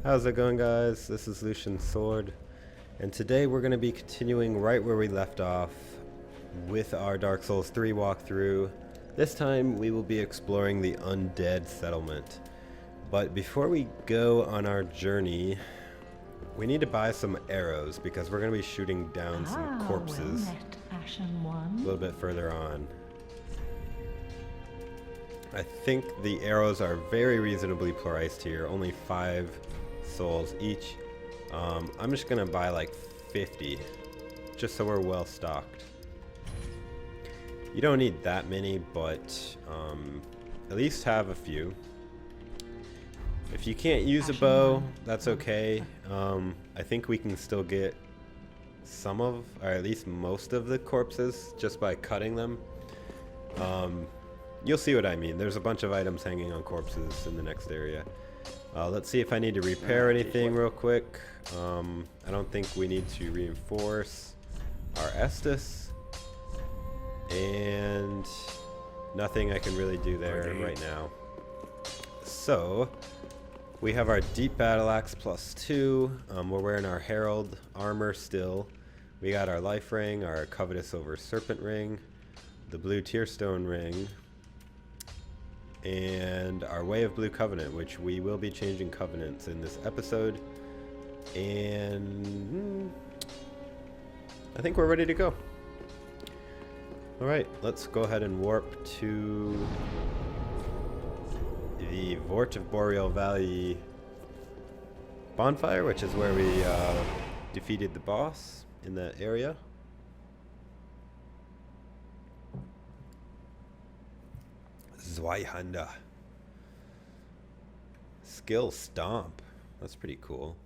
How's it going, guys? This is Lucian Sword, and today we're going to be continuing right where we left off with our Dark Souls 3 walkthrough. This time we will be exploring the Undead Settlement. But before we go on our journey, we need to buy some arrows because we're going to be shooting down some corpses a little bit further on. I think the arrows are very reasonably priced here, only 5 souls each. I'm just gonna buy like 50 just so we're well stocked. You don't need that many, but at least have a few. If you can't use a bow, that's okay. I think we can still get some of, or at least most of the corpses just by cutting them. You'll see what I mean. There's a bunch of items hanging on corpses in the next area. Let's see if I need to repair anything real quick. I don't think we need to reinforce our Estus. And nothing I can really do there right now. So, we have our Deep Battle Axe +2. We're wearing our Herald armor still. We got our Life Ring, our Covetous Over Serpent Ring, the Blue Tearstone Ring, and our Way of Blue Covenant, which we will be changing covenants in this episode. And I think we're ready to go. Alright, let's go ahead and warp to the Vort of Boreal Valley bonfire, which is where we defeated the boss in that area. Zweihanda. Skill Stomp. That's pretty cool.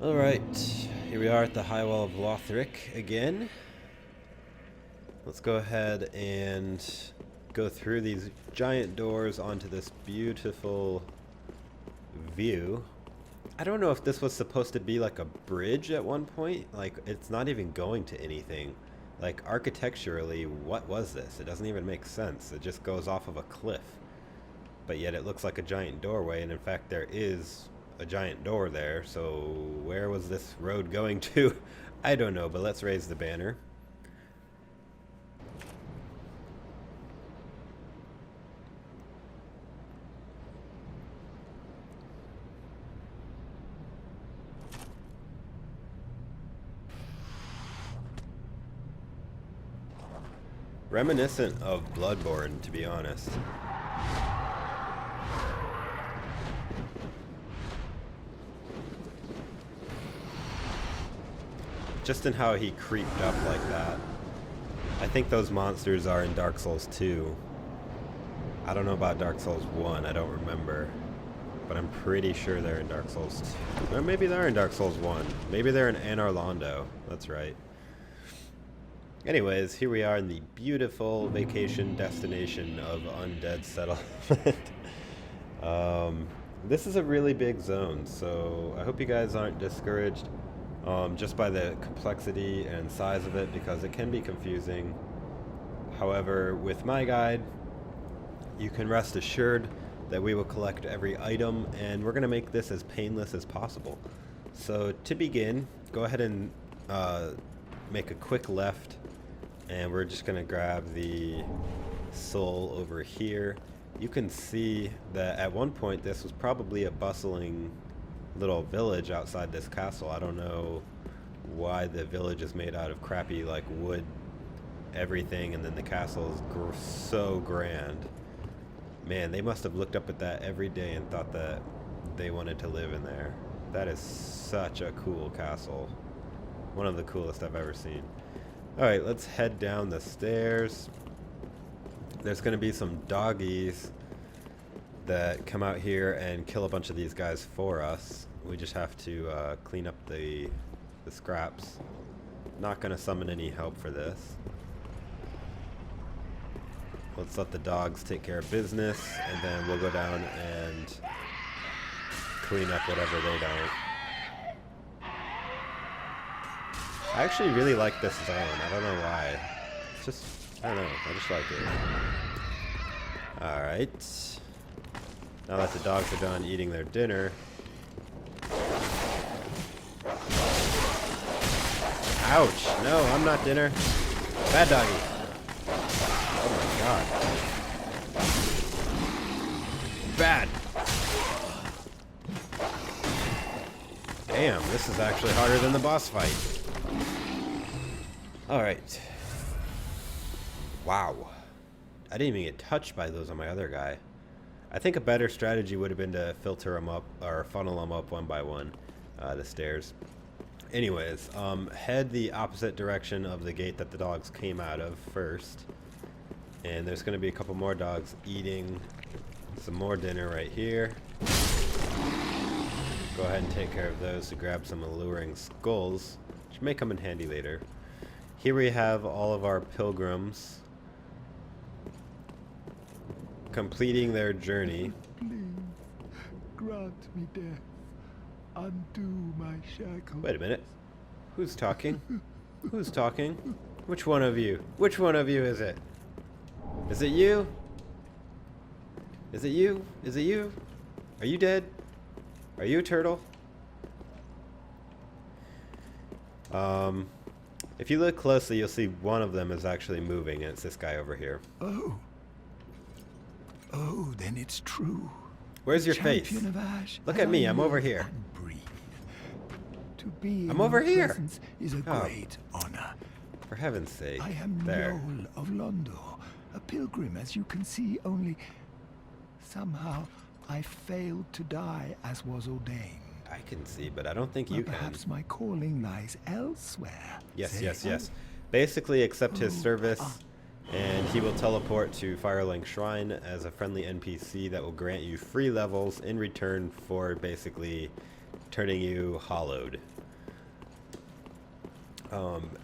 Alright, here we are at the High Wall of Lothric again. Let's go ahead and go through these giant doors onto this beautiful view. I don't know if this was supposed to be like a bridge at one point. Like, it's not even going to anything. Like, architecturally, what was this? It doesn't even make sense. It just goes off of a cliff. But yet it looks like a giant doorway, and in fact there is a giant door there, so where was this road going to? I don't know, but let's raise the banner. Reminiscent of Bloodborne, to be honest. Just in how he creeped up like that. I think those monsters are in Dark Souls 2. I don't know about Dark Souls 1, I don't remember. But I'm pretty sure they're in Dark Souls 2. Or maybe they're in Dark Souls 1. Maybe they're in Anor Londo. That's right. Anyways, here we are in the beautiful vacation destination of Undead Settlement. This is a really big zone, so I hope you guys aren't discouraged just by the complexity and size of it, because it can be confusing. However, with my guide, you can rest assured that we will collect every item, and we're going to make this as painless as possible. So to begin, go ahead and make a quick left, and we're just going to grab the soul over here. You can see that at one point this was probably a bustling little village outside this castle. I don't know why the village is made out of crappy like wood everything, and then the castle is so grand. Man, they must have looked up at that every day and thought that they wanted to live in there. That is such a cool castle. One of the coolest I've ever seen. Alright, let's head down the stairs. There's going to be some doggies that come out here and kill a bunch of these guys for us. We just have to clean up the scraps. Not going to summon any help for this. Let's let the dogs take care of business, and then we'll go down and clean up whatever they don't. I actually really like this zone. I don't know why. It's just, I don't know. I just like it. Alright. Now that the dogs are done eating their dinner. Ouch! No, I'm not dinner. Bad doggy. Oh my god. Bad. Damn, this is actually harder than the boss fight. Alright. Wow. I didn't even get touched by those on my other guy. I think a better strategy would have been to filter them up, or funnel them up one by one, the stairs. Anyways, head the opposite direction of the gate that the dogs came out of first. And there's going to be a couple more dogs eating some more dinner right here. Go ahead and take care of those to grab some alluring skulls, which may come in handy later. Here we have all of our pilgrims completing their journey. Please, grant me death. Undo my shackles. Wait a minute. Who's talking? Who's talking? Which one of you? Which one of you is it? Is it you? Is it you? Is it you? Are you dead? Are you a turtle? If you look closely, you'll see one of them is actually moving, and it's this guy over here. Oh. Oh, then it's true. Where's your face? Champion of Ash, Look at me, I'm over here. To be I'm over here. presence is a great honor. For heaven's sake. I am There. Yoel of Londor, a pilgrim, as you can see, only somehow I failed to die as was ordained. I can see, but I don't think Well, you can. perhaps my calling lies elsewhere. Yes, Say, yes, yes. Basically, accept his service, and he will teleport to Firelink Shrine as a friendly NPC that will grant you free levels in return for basically turning you hollowed.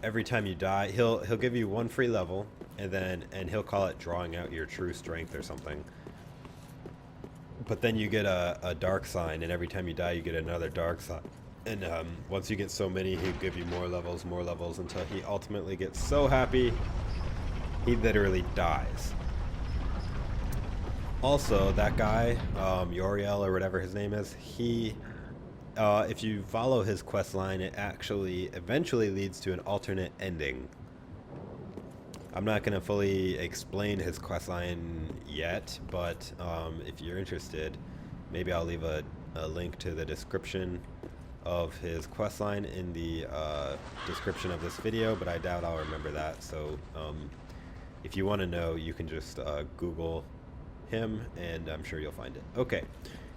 Every time you die, he'll give you one free level, and he'll call it drawing out your true strength or something. But then you get a dark sign, and every time you die, you get another dark sign. And once you get so many, he'll give you more levels, until he ultimately gets so happy, he literally dies. Also, that guy, Yoel or whatever his name is, he, if you follow his quest line, it actually eventually leads to an alternate ending. I'm not going to fully explain his questline yet, but if you're interested, maybe I'll leave a link to the description of his questline in the description of this video, but I doubt I'll remember that. So if you want to know, you can just Google him, and I'm sure you'll find it. Okay,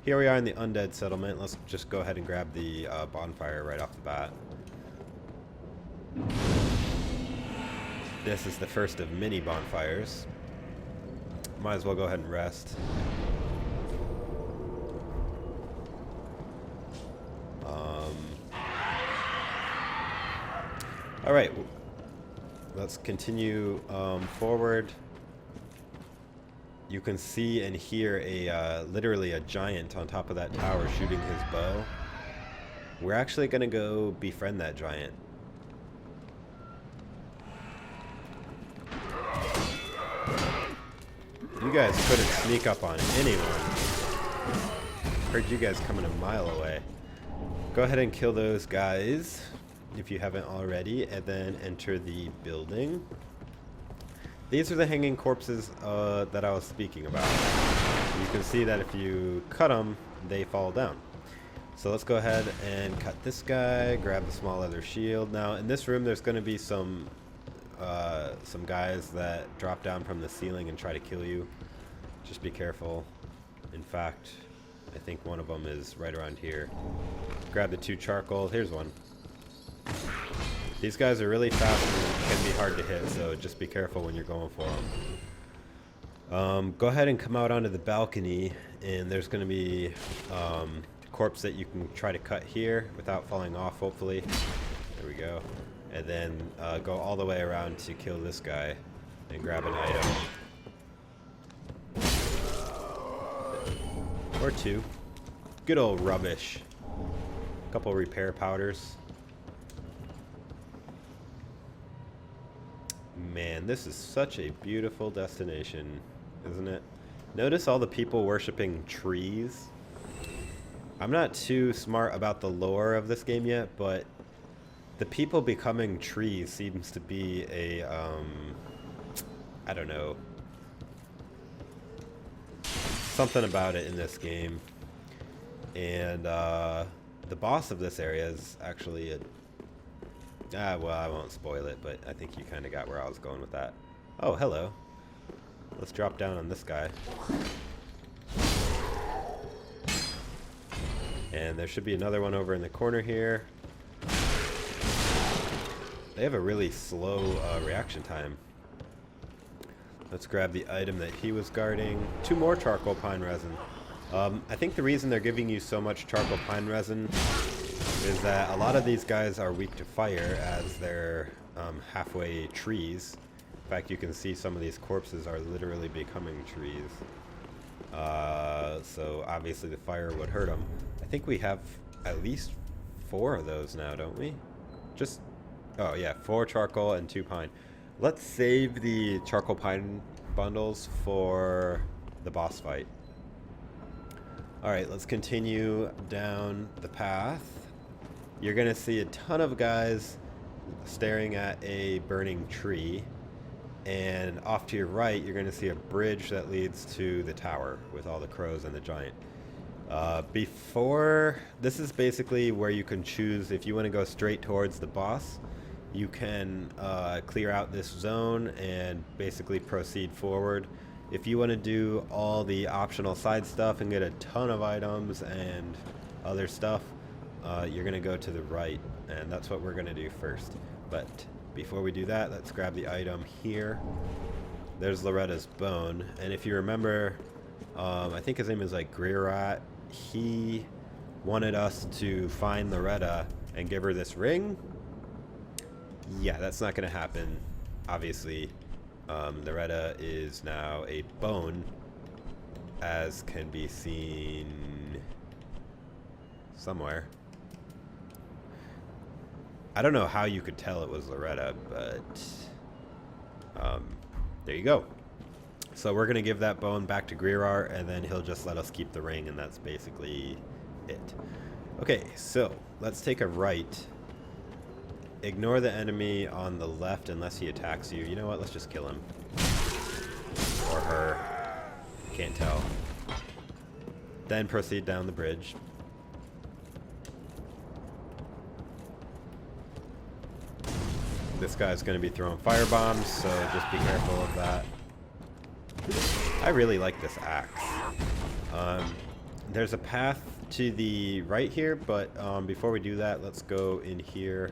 here we are in the Undead Settlement. Let's just go ahead and grab the bonfire right off the bat. This is the first of many bonfires. Might as well go ahead and rest. Alright, let's continue forward. You can see and hear literally a giant on top of that tower shooting his bow. We're actually going to go befriend that giant. You guys couldn't sneak up on anyone. Heard you guys coming a mile away. Go ahead and kill those guys if you haven't already, and then enter the building. These are the hanging corpses that I was speaking about. You can see that if you cut them, they fall down. So let's go ahead and cut this guy, grab the small leather shield. Now in this room there's going to be some guys that drop down from the ceiling and try to kill you. Just be careful. In fact, I think one of them is right around here. Grab the 2 charcoal. Here's one. These guys are really fast and can be hard to hit, so just be careful when you're going for them. Go ahead and come out onto the balcony, and there's going to be a corpse that you can try to cut here without falling off, hopefully. There we go. And then go all the way around to kill this guy and grab an item. Or 2. Good old rubbish. Couple repair powders. Man, this is such a beautiful destination, isn't it? Notice all the people worshipping trees. I'm not too smart about the lore of this game yet, but the people becoming trees seems to be a, I don't know, something about it in this game. And the boss of this area is actually a, well, I won't spoil it, but I think you kind of got where I was going with that. Oh, hello. Let's drop down on this guy. And there should be another one over in the corner here. They have a really slow reaction time. Let's grab the item that he was guarding. 2 more charcoal pine resin. I think the reason they're giving you so much charcoal pine resin is that a lot of these guys are weak to fire as they're halfway trees. In fact, you can see some of these corpses are literally becoming trees. So obviously the fire would hurt them. I think we have at least 4 of those now, don't we? Just, oh yeah, 4 charcoal and 2 pine. Let's save the charcoal pine bundles for the boss fight. Alright, let's continue down the path. You're gonna see a ton of guys staring at a burning tree. And off to your right, you're gonna see a bridge that leads to the tower with all the crows and the giant. This is basically where you can choose if you want to go straight towards the boss. You can clear out this zone and basically proceed forward. If you want to do all the optional side stuff and get a ton of items and other stuff, you're going to go to the right, and that's what we're going to do first. But before we do that, let's grab the item here. There's Loretta's bone, and if you remember, I think his name is like Greatwood. He wanted us to find Loretta and give her this ring. Yeah, that's not going to happen, obviously. Loretta is now a bone, as can be seen somewhere. I don't know how you could tell it was Loretta, but there you go. So we're going to give that bone back to Greatwood, and then he'll just let us keep the ring, and that's basically it. Okay, so let's take a right. Ignore the enemy on the left unless he attacks you. You know what? Let's just kill him. Or her. Can't tell. Then proceed down the bridge. This guy's going to be throwing fire bombs, so just be careful of that. I really like this axe. There's a path to the right here, but before we do that, let's go in here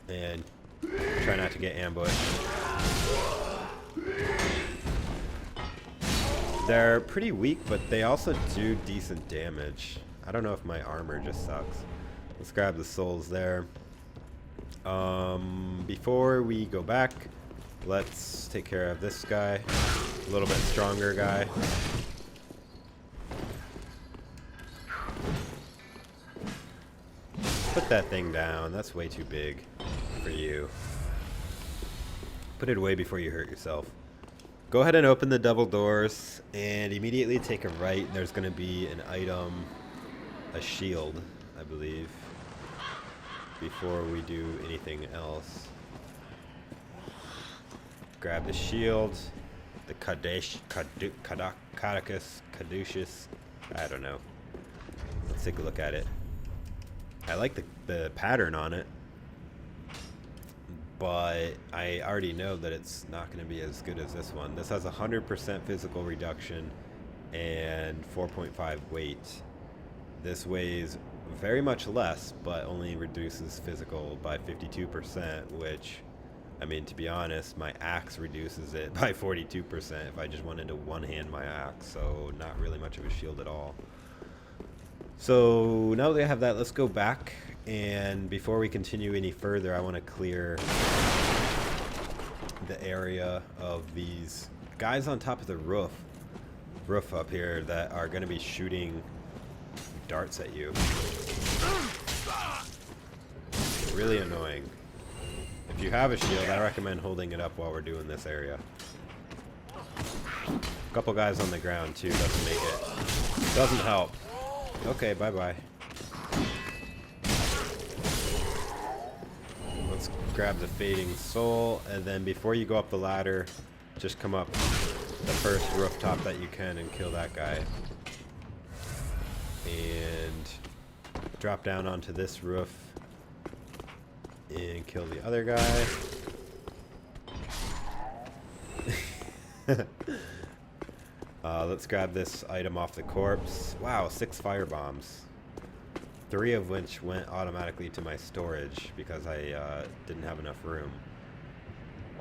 and try not to get ambushed. They're pretty weak, but they also do decent damage. I don't know if my armor just sucks. Let's grab the souls there. Before we go back, let's take care of this guy. A little bit stronger guy. Put that thing down. That's way too big for you. Put it away before you hurt yourself. Go ahead and open the double doors and immediately take a right. There's going to be an item, a shield, I believe, before we do anything else. Grab the shield, the Caduceus, I don't know. Let's take a look at it. I like the pattern on it, but I already know that it's not going to be as good as this one. This has 100% physical reduction and 4.5 weight. This weighs very much less, but only reduces physical by 52%, which, I mean, to be honest, my axe reduces it by 42% if I just wanted to one-hand my axe, so not really much of a shield at all. So now that I have that, let's go back, and before we continue any further, I want to clear the area of these guys on top of the roof up here that are going to be shooting darts at you. Really annoying. If you have a shield, I recommend holding it up while we're doing this area. A couple guys on the ground too doesn't make it. Doesn't help. Okay, bye-bye. Let's grab the Fading Soul, and then before you go up the ladder, just come up the first rooftop that you can and kill that guy. And drop down onto this roof and kill the other guy. Let's grab this item off the corpse. Wow, 6 fire bombs. 3 of which went automatically to my storage because I didn't have enough room.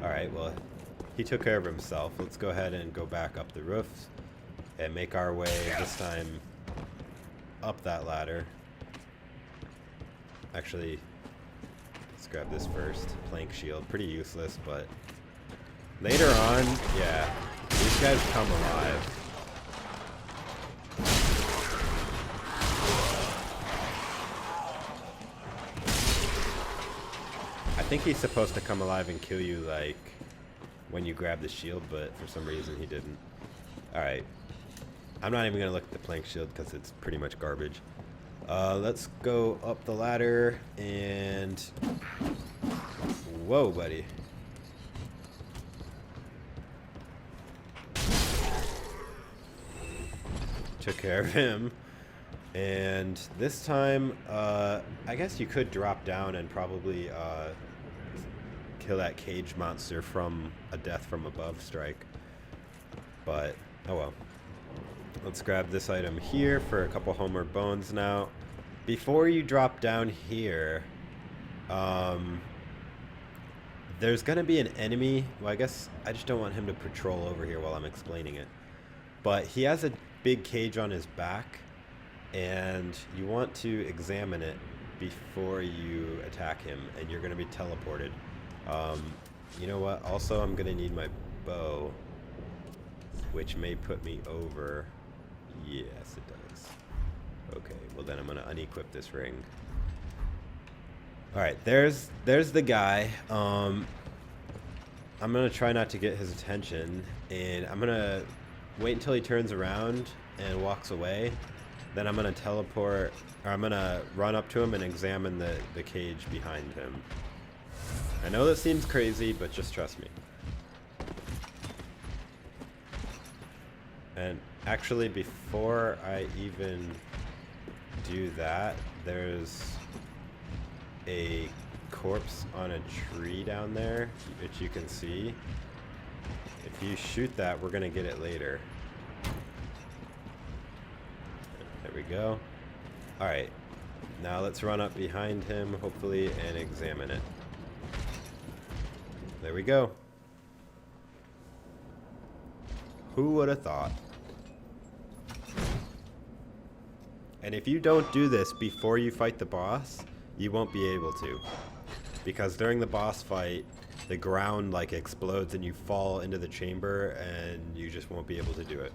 Alright, well, he took care of himself. Let's go ahead and go back up the roof and make our way this time up that ladder. Actually, let's grab this first. Plank shield, pretty useless, but later on, yeah, these guys come alive. I think he's supposed to come alive and kill you, like, when you grab the shield, but for some reason he didn't. Alright. I'm not even going to look at the plank shield because it's pretty much garbage. Let's go up the ladder and... Whoa, buddy. Took care of him. And this time, I guess you could drop down and probably kill that cage monster from a death from above strike. But, oh well. Let's grab this item here for a couple homeward bones now. Before you drop down here, there's going to be an enemy. Well, I guess I just don't want him to patrol over here while I'm explaining it. But he has a big cage on his back, and you want to examine it before you attack him, and you're going to be teleported. You know what? Also, I'm going to need my bow, which may put me over. Yes, it does. Okay, well then I'm going to unequip this ring. Alright, there's the guy. I'm going to try not to get his attention, and I'm going to wait until he turns around and walks away. Then I'm going to teleport, or I'm going to run up to him and examine the cage behind him. I know that seems crazy, but just trust me. And actually, before I even do that, there's a corpse on a tree down there, which you can see. If you shoot that, we're going to get it later. There we go. Alright, now let's run up behind him, hopefully, and examine it. There we go. Who would have thought? And if you don't do this before you fight the boss, you won't be able to. Because during the boss fight, the ground like explodes and you fall into the chamber and you just won't be able to do it.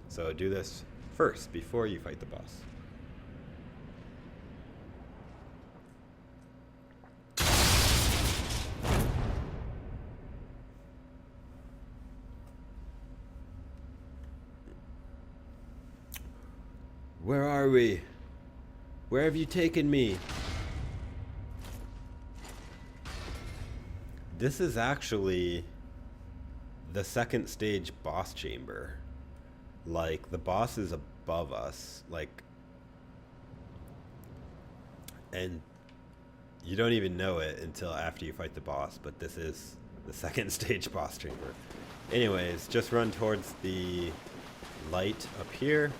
So do this first before you fight the boss. Where are we? Where have you taken me? This is actually the second stage boss chamber. Like, the boss is above us. Like, and you don't even know it until after you fight the boss, but this is the second stage boss chamber. Anyways, just run towards the light up here.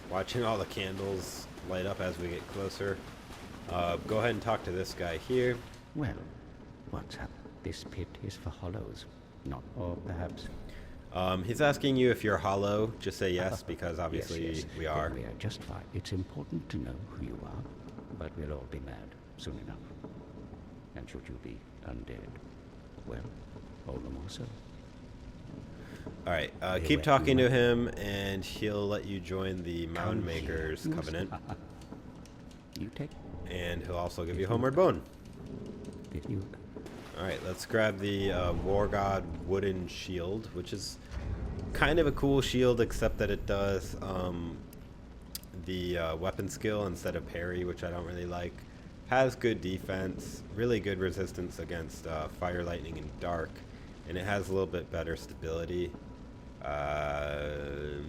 Watching all the candles light up as we get closer. Go ahead and talk to this guy here. Well, what's happened? This pit is for hollows, not or perhaps. He's asking you if you're hollow. Just say yes, because obviously yes. we are. We are just fine. It's important to know who you are, but we'll all be mad soon enough. And should you be undead, well, all the more so. Alright, keep talking to him, and he'll let you join the Mound-Maker Covenant. You take. And he'll also give you a homeward bone. Did you? Alright, let's grab the War God wooden shield, which is kind of a cool shield, except that it does the weapon skill instead of parry, which I don't really like. Has good defense, really good resistance against fire, lightning, and dark, and it has a little bit better stability. I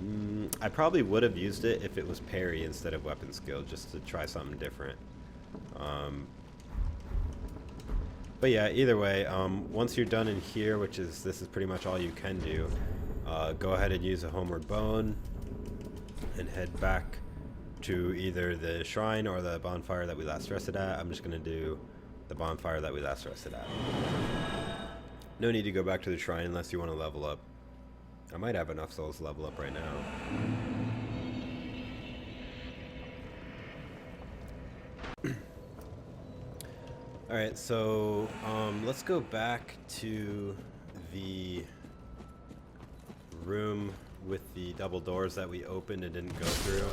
probably would have used it if it was parry instead of weapon skill, just to try something different. But yeah, either way, once you're done in here, this is pretty much all you can do, go ahead and use a homeward bone and head back to either the shrine or the bonfire that we last rested at. I'm just going to do the bonfire that we last rested at. No need to go back to the shrine unless you want to level up. I might have enough souls to level up right now. Alright, so let's go back to the room with the double doors that we opened and didn't go through.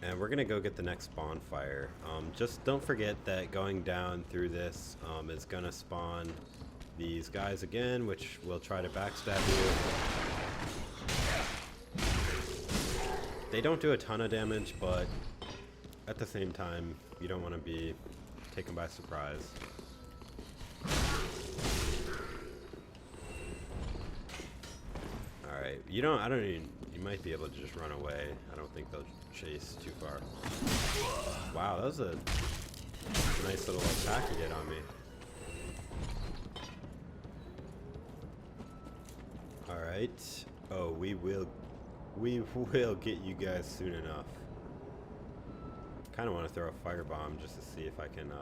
And we're gonna go get the next bonfire. Just don't forget that going down through this is gonna spawn these guys again, which will try to backstab you. They don't do a ton of damage, but at the same time, you don't want to be taken by surprise. Alright, you might be able to just run away. I don't think they'll chase too far. Wow, that was a nice little attack you did on me. Alright. Oh, we will get you guys soon enough. Kind of want to throw a firebomb just to see if I can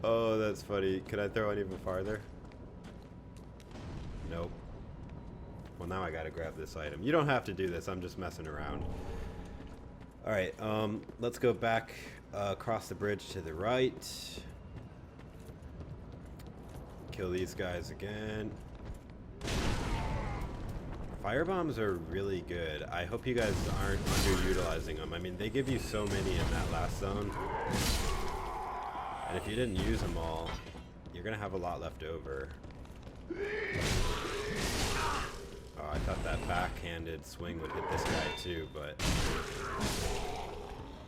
Oh, that's funny. Can I throw it even farther? Nope. Well, now I gotta grab this item. You don't have to do this, I'm just messing around. Alright, let's go back across the bridge to the right. Kill these guys again. Firebombs are really good. I hope you guys aren't underutilizing them. I mean, they give you so many in that last zone. And if you didn't use them all, you're gonna have a lot left over. Oh, I thought that backhanded swing would hit this guy too, but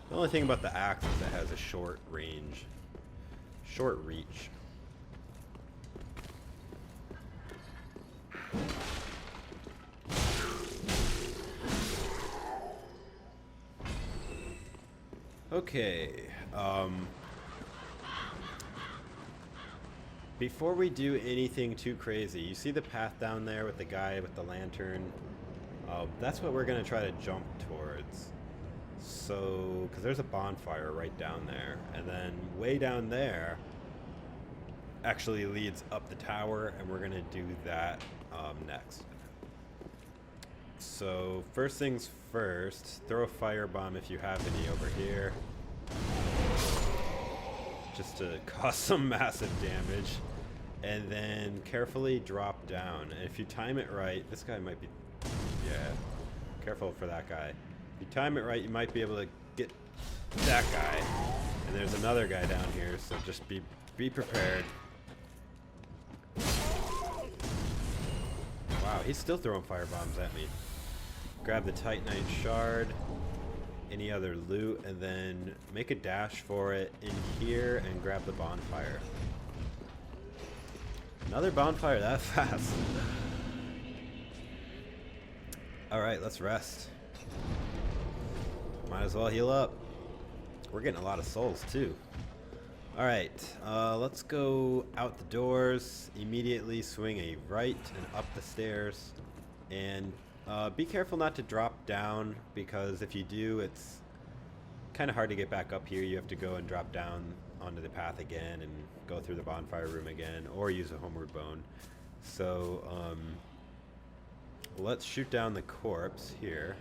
the only thing about the axe is it has a short reach. Okay, before we do anything too crazy, you see the path down there with the guy with the lantern? That's what we're going to try to jump towards. So, because there's a bonfire right down there, and then way down there actually leads up the tower, and we're going to do that next. So, first things first, throw a firebomb if you have any over here. Just to cause some massive damage. And then carefully drop down. And if you time it right, this guy might be... Yeah, careful for that guy. If you time it right, you might be able to get that guy. And there's another guy down here, so just be prepared. Wow, he's still throwing firebombs at me. Grab the Titanite shard, any other loot, and then make a dash for it in here and grab the bonfire. Another bonfire that fast. Alright, let's rest. Might as well heal up. We're getting a lot of souls too. Alright, let's go out the doors, immediately swing a right and up the stairs, and be careful not to drop down, because if you do, it's kind of hard to get back up here. You have to go and drop down onto the path again and go through the bonfire room again, or use a homeward bone. So let's shoot down the corpse here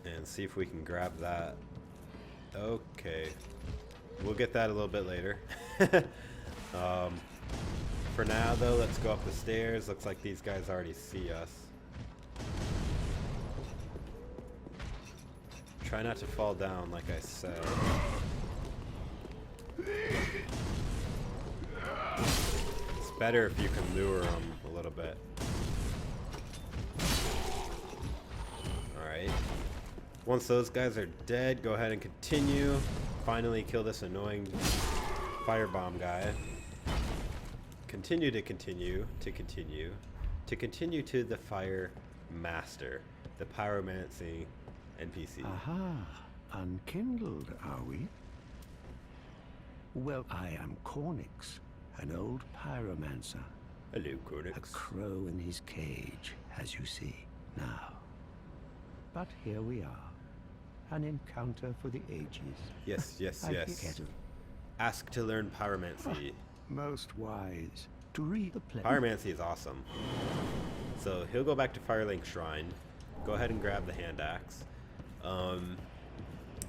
and see if we can grab that. Okay, we'll get that a little bit later. For now, though, let's go up the stairs. Looks like these guys already see us. Try not to fall down, like I said. It's better if you can lure them a little bit. Alright. Once those guys are dead, go ahead and continue. Finally kill this annoying firebomb guy. Continue to the fire master, the pyromancy NPC. Aha, unkindled, are we? Well, I am Cornyx, an old pyromancer. Hello, A Cornyx. crow in his cage, as you see now. But here we are, an encounter for the ages. Yes, yes, I yes. forget it. Ask to learn pyromancy. Most wise to read the play. Pyromancy is awesome. So he'll go back to Firelink Shrine. Go ahead and grab the hand axe.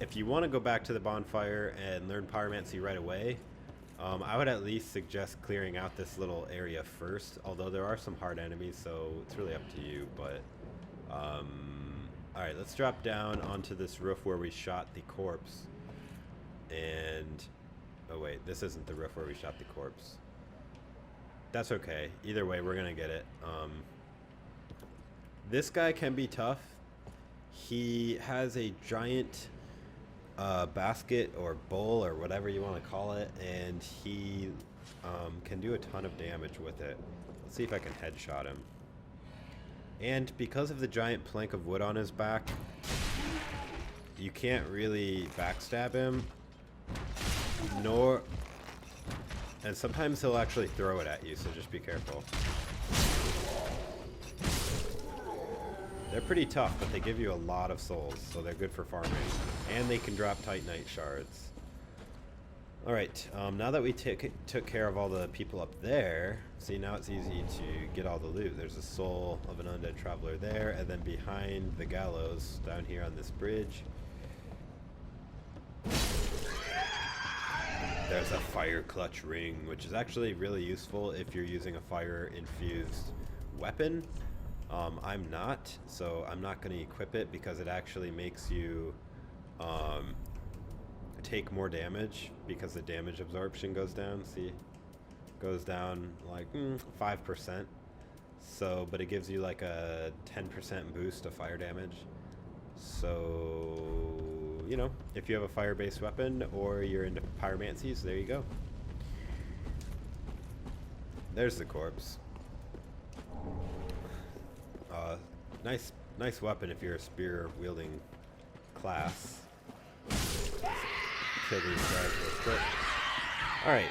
If you want to go back to the bonfire and learn pyromancy right away, I would at least suggest clearing out this little area first. Although there are some hard enemies, so it's really up to you. But all right, let's drop down onto this roof where we shot the corpse. And oh wait, this isn't the roof where we shot the corpse. That's okay. Either way, we're gonna get it. This guy can be tough. He has a giant basket or bowl or whatever you want to call it, and he can do a ton of damage with it. Let's see if I can headshot him. And because of the giant plank of wood on his back, you can't really backstab him, and sometimes he'll actually throw it at you, so just be careful. They're pretty tough, but they give you a lot of souls, so they're good for farming. And they can drop Titanite shards. Alright, now that we took care of all the people up there, see, now it's easy to get all the loot. There's a soul of an undead traveler there, and then behind the gallows, down here on this bridge, there's a fire clutch ring, which is actually really useful if you're using a fire-infused weapon. I'm not, so I'm not going to equip it because it actually makes you take more damage because the damage absorption goes down. See, goes down like 5%. So, but it gives you like a 10% boost of fire damage. So, you know, if you have a fire-based weapon or you're into pyromancies, there you go. There's the corpse. Nice weapon if you're a spear-wielding class. Kill these guys real quick. Alright,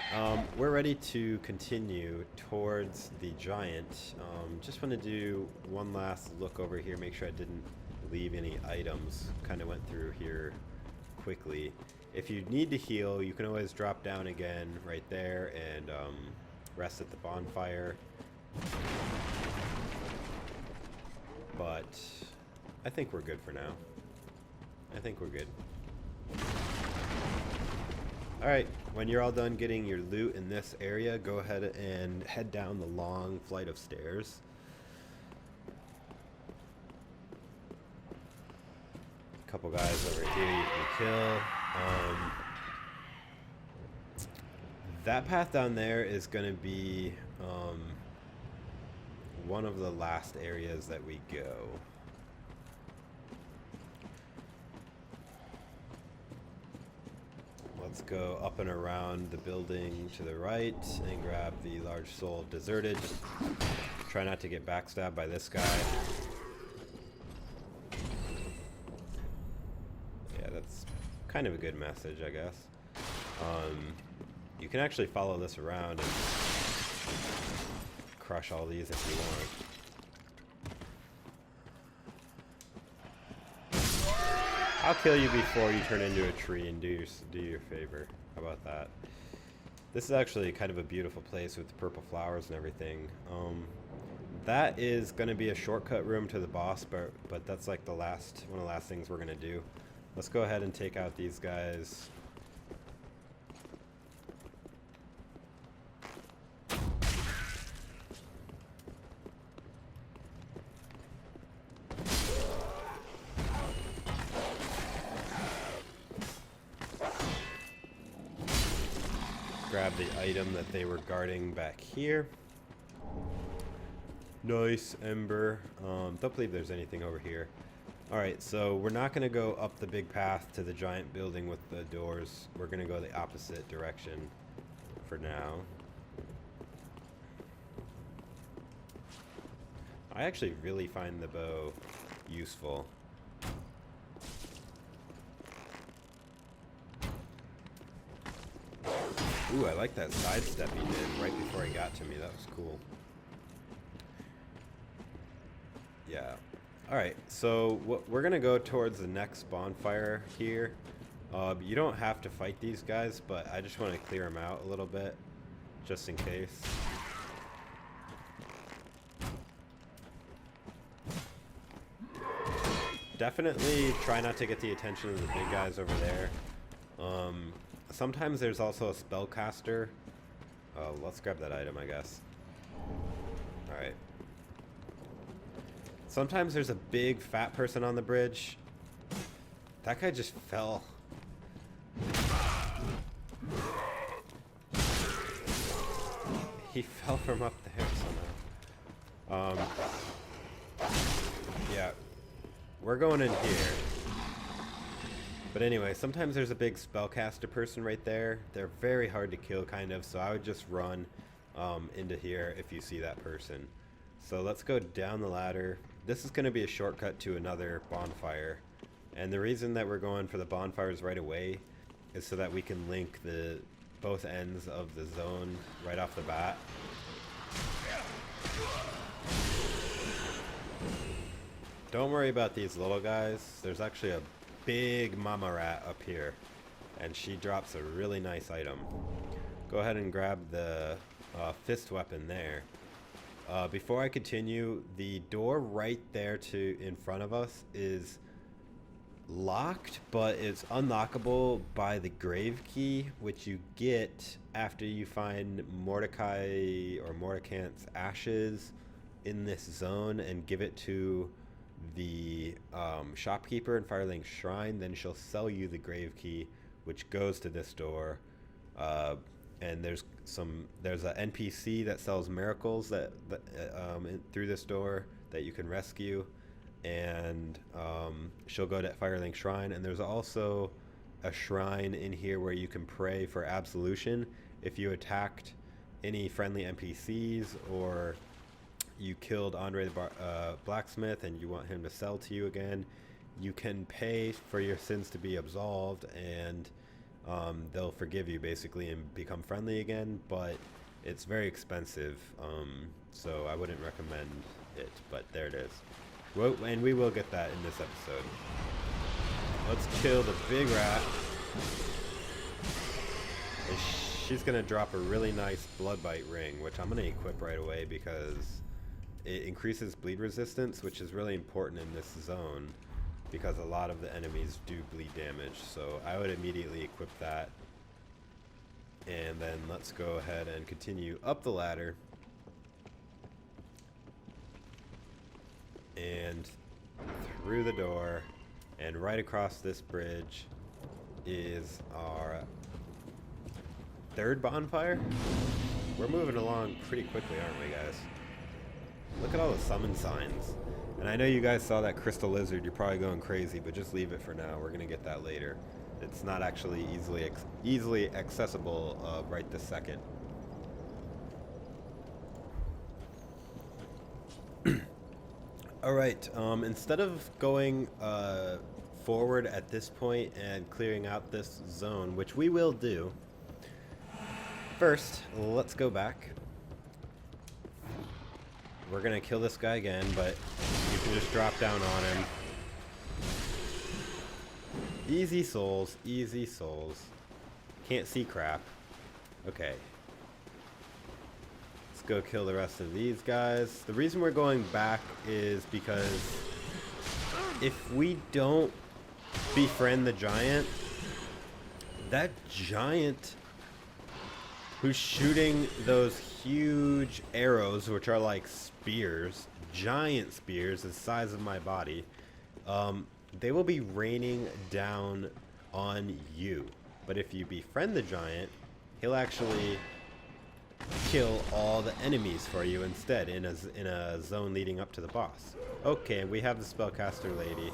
we're ready to continue towards the giant. Just want to do one last look over here, make sure I didn't leave any items. Kind of went through here quickly. If you need to heal, you can always drop down again right there and rest at the bonfire. But I think we're good for now. I think we're good. Alright, when you're all done getting your loot in this area, go ahead and head down the long flight of stairs. A couple guys over here you can kill. That path down there is going to be one of the last areas that we go. Let's go up and around the building to the right and grab the large soul of deserted. Try not to get backstabbed by this guy. Yeah, that's kind of a good message, I guess. You can actually follow this around and crush all these if you want. I'll kill you before you turn into a tree and do your favor. How about that? This is actually kind of a beautiful place with the purple flowers and everything. That is going to be a shortcut room to the boss, but that's like one of the last things we're going to do. Let's go ahead and take out these guys. grab the item that they were guarding back here. Nice ember. Don't believe there's anything over here. Alright, so we're not going to go up the big path to the giant building with the doors. We're going to go the opposite direction for now. I actually really find the bow useful. Ooh, I like that sidestep he did right before he got to me. That was cool. Yeah. Alright, so we're going to go towards the next bonfire here. You don't have to fight these guys, but I just want to clear them out a little bit, just in case. Definitely try not to get the attention of the big guys over there. Sometimes there's also a spellcaster. Let's grab that item, I guess. Alright. Sometimes there's a big fat person on the bridge. That guy just fell. He fell from up there somehow. Yeah. We're going in here. But anyway, sometimes there's a big spellcaster person right there. They're very hard to kill, kind of, so I would just run into here if you see that person. So let's go down the ladder. This is going to be a shortcut to another bonfire. And the reason that we're going for the bonfires right away is so that we can link both ends of the zone right off the bat. Don't worry about these little guys. There's actually a big mama rat up here, and she drops a really nice item. Go ahead and grab the fist weapon there. Before I continue, the door right there in front of us is locked, but it's unlockable by the grave key, which you get after you find Mordecai or Mordecant's ashes in this zone and give it to the shopkeeper in Firelink Shrine. Then she'll sell you the grave key, which goes to this door. And there's an NPC that sells miracles that through this door that you can rescue, and she'll go to Firelink Shrine. And there's also a shrine in here where you can pray for absolution if you attacked any friendly NPCs, or you killed Andre the blacksmith and you want him to sell to you again. You can pay for your sins to be absolved, and they'll forgive you basically and become friendly again, but it's very expensive, so I wouldn't recommend it, but there it is. Well, and we will get that in this episode. Let's kill the big rat. And she's gonna drop a really nice blood bite ring, which I'm gonna equip right away because it increases bleed resistance, which is really important in this zone because a lot of the enemies do bleed damage. So I would immediately equip that. And then let's go ahead and continue up the ladder. And through the door. And right across this bridge is our third bonfire. We're moving along pretty quickly, aren't we, guys? Look at all the summon signs. And I know you guys saw that crystal lizard. You're probably going crazy, but just leave it for now. We're going to get that later. It's not actually easily accessible right this second. Alright, instead of going forward at this point and clearing out this zone, which we will do, first, let's go back. We're going to kill this guy again, but you can just drop down on him. Easy souls, easy souls. Can't see crap. Okay. Let's go kill the rest of these guys. The reason we're going back is because if we don't befriend the giant, that giant who's shooting those huge arrows, which are like spears, giant spears the size of my body, they will be raining down on you. But if you befriend the giant, he'll actually kill all the enemies for you instead in a zone leading up to the boss. Okay, we have the spellcaster lady.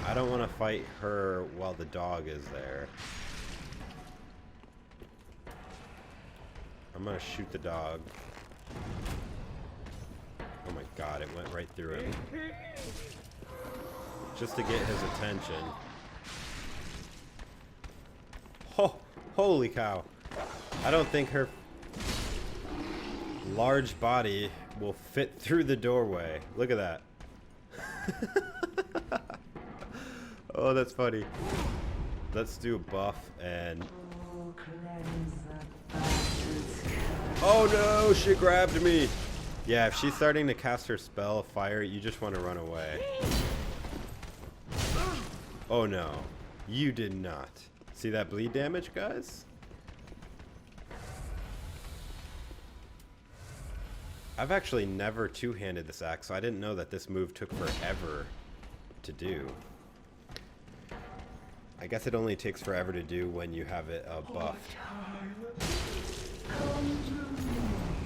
I don't want to fight her while the dog is there. I'm gonna shoot the dog. Oh my god, it went right through him. Just to get his attention. Oh, holy cow. I don't think her large body will fit through the doorway. Look at that. Oh, that's funny. Let's do a buff and... Oh no, she grabbed me. Yeah, if she's starting to cast her spell of fire, you just want to run away. Oh no, you did not. See that bleed damage, guys? I've actually never two-handed this axe, so I didn't know that this move took forever to do. I guess it only takes forever to do when you have it buffed.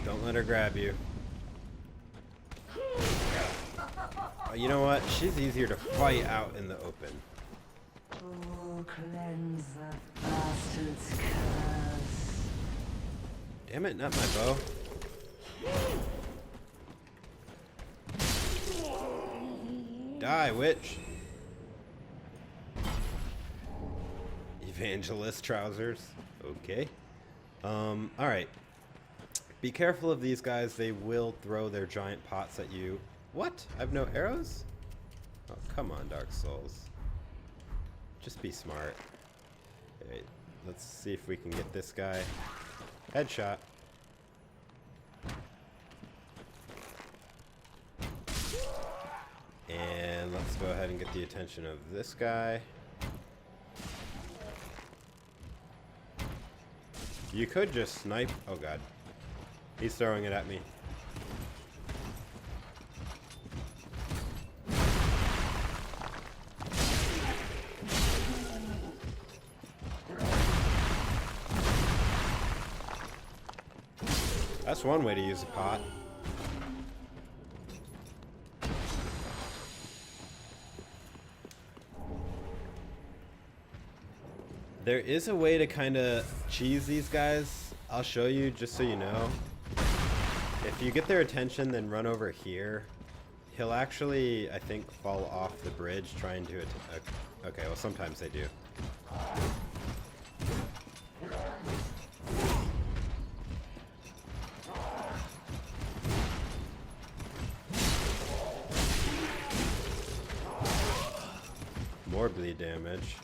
Don't let her grab you. You know what? She's easier to fight out in the open. Damn it, not my bow. Die, witch. Evangelist trousers. Okay. Alright. Be careful of these guys. They will throw their giant pots at you. What? I have no arrows? Oh, come on, Dark Souls. Just be smart. Okay, let's see if we can get this guy. Headshot. And let's go ahead and get the attention of this guy. You could just snipe. Oh god. He's throwing it at me. That's one way to use a pot. There is a way to kind of cheese these guys. I'll show you just so you know. If you get their attention, then run over here. He'll actually, I think, fall off the bridge trying to attack. Okay, well, sometimes they do. More bleed damage.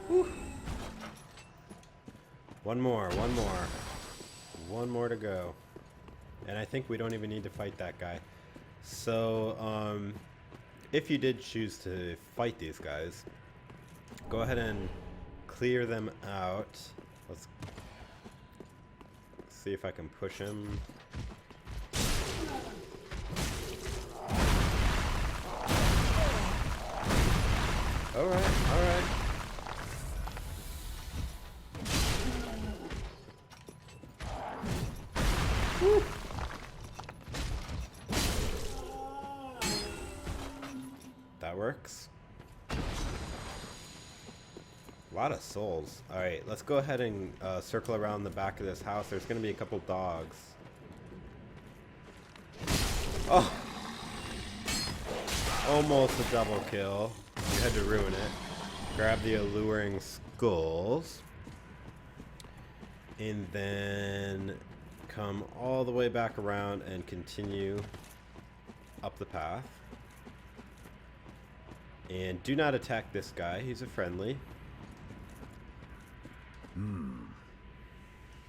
Whew. One more to go. And I think we don't even need to fight that guy. So, if you did choose to fight these guys, go ahead and clear them out. Let's see if I can push him. Alright, alright. Woo. That works. A lot of souls. Alright, let's go ahead and circle around the back of this house. There's going to be a couple dogs. Oh! Almost a double kill. You had to ruin it. Grab the alluring skulls. And then come all the way back around and continue up the path. And do not attack this guy. He's a friendly.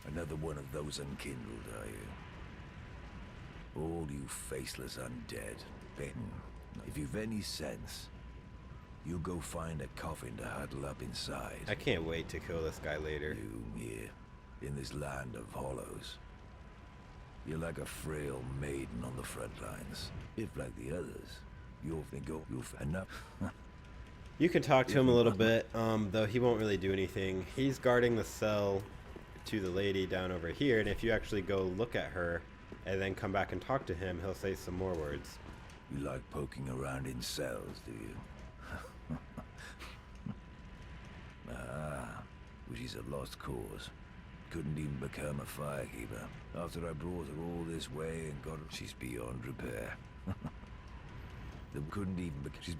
Another one of those unkindled, are you? All you faceless undead. Ben, if you've any sense, you go find a coffin to huddle up inside. I can't wait to kill this guy later. You here, in this land of hollows. You're like a frail maiden on the front lines. If, like the others, you'll think you've enough. You can talk to him a little bit, though he won't really do anything. He's guarding the cell to the lady down over here, and if you actually go look at her and then come back and talk to him, he'll say some more words. You like poking around in cells, do you? Ah, which is a lost cause. Couldn't even become a firekeeper. After I brought her all this way and got her, she's beyond repair. They couldn't even she's...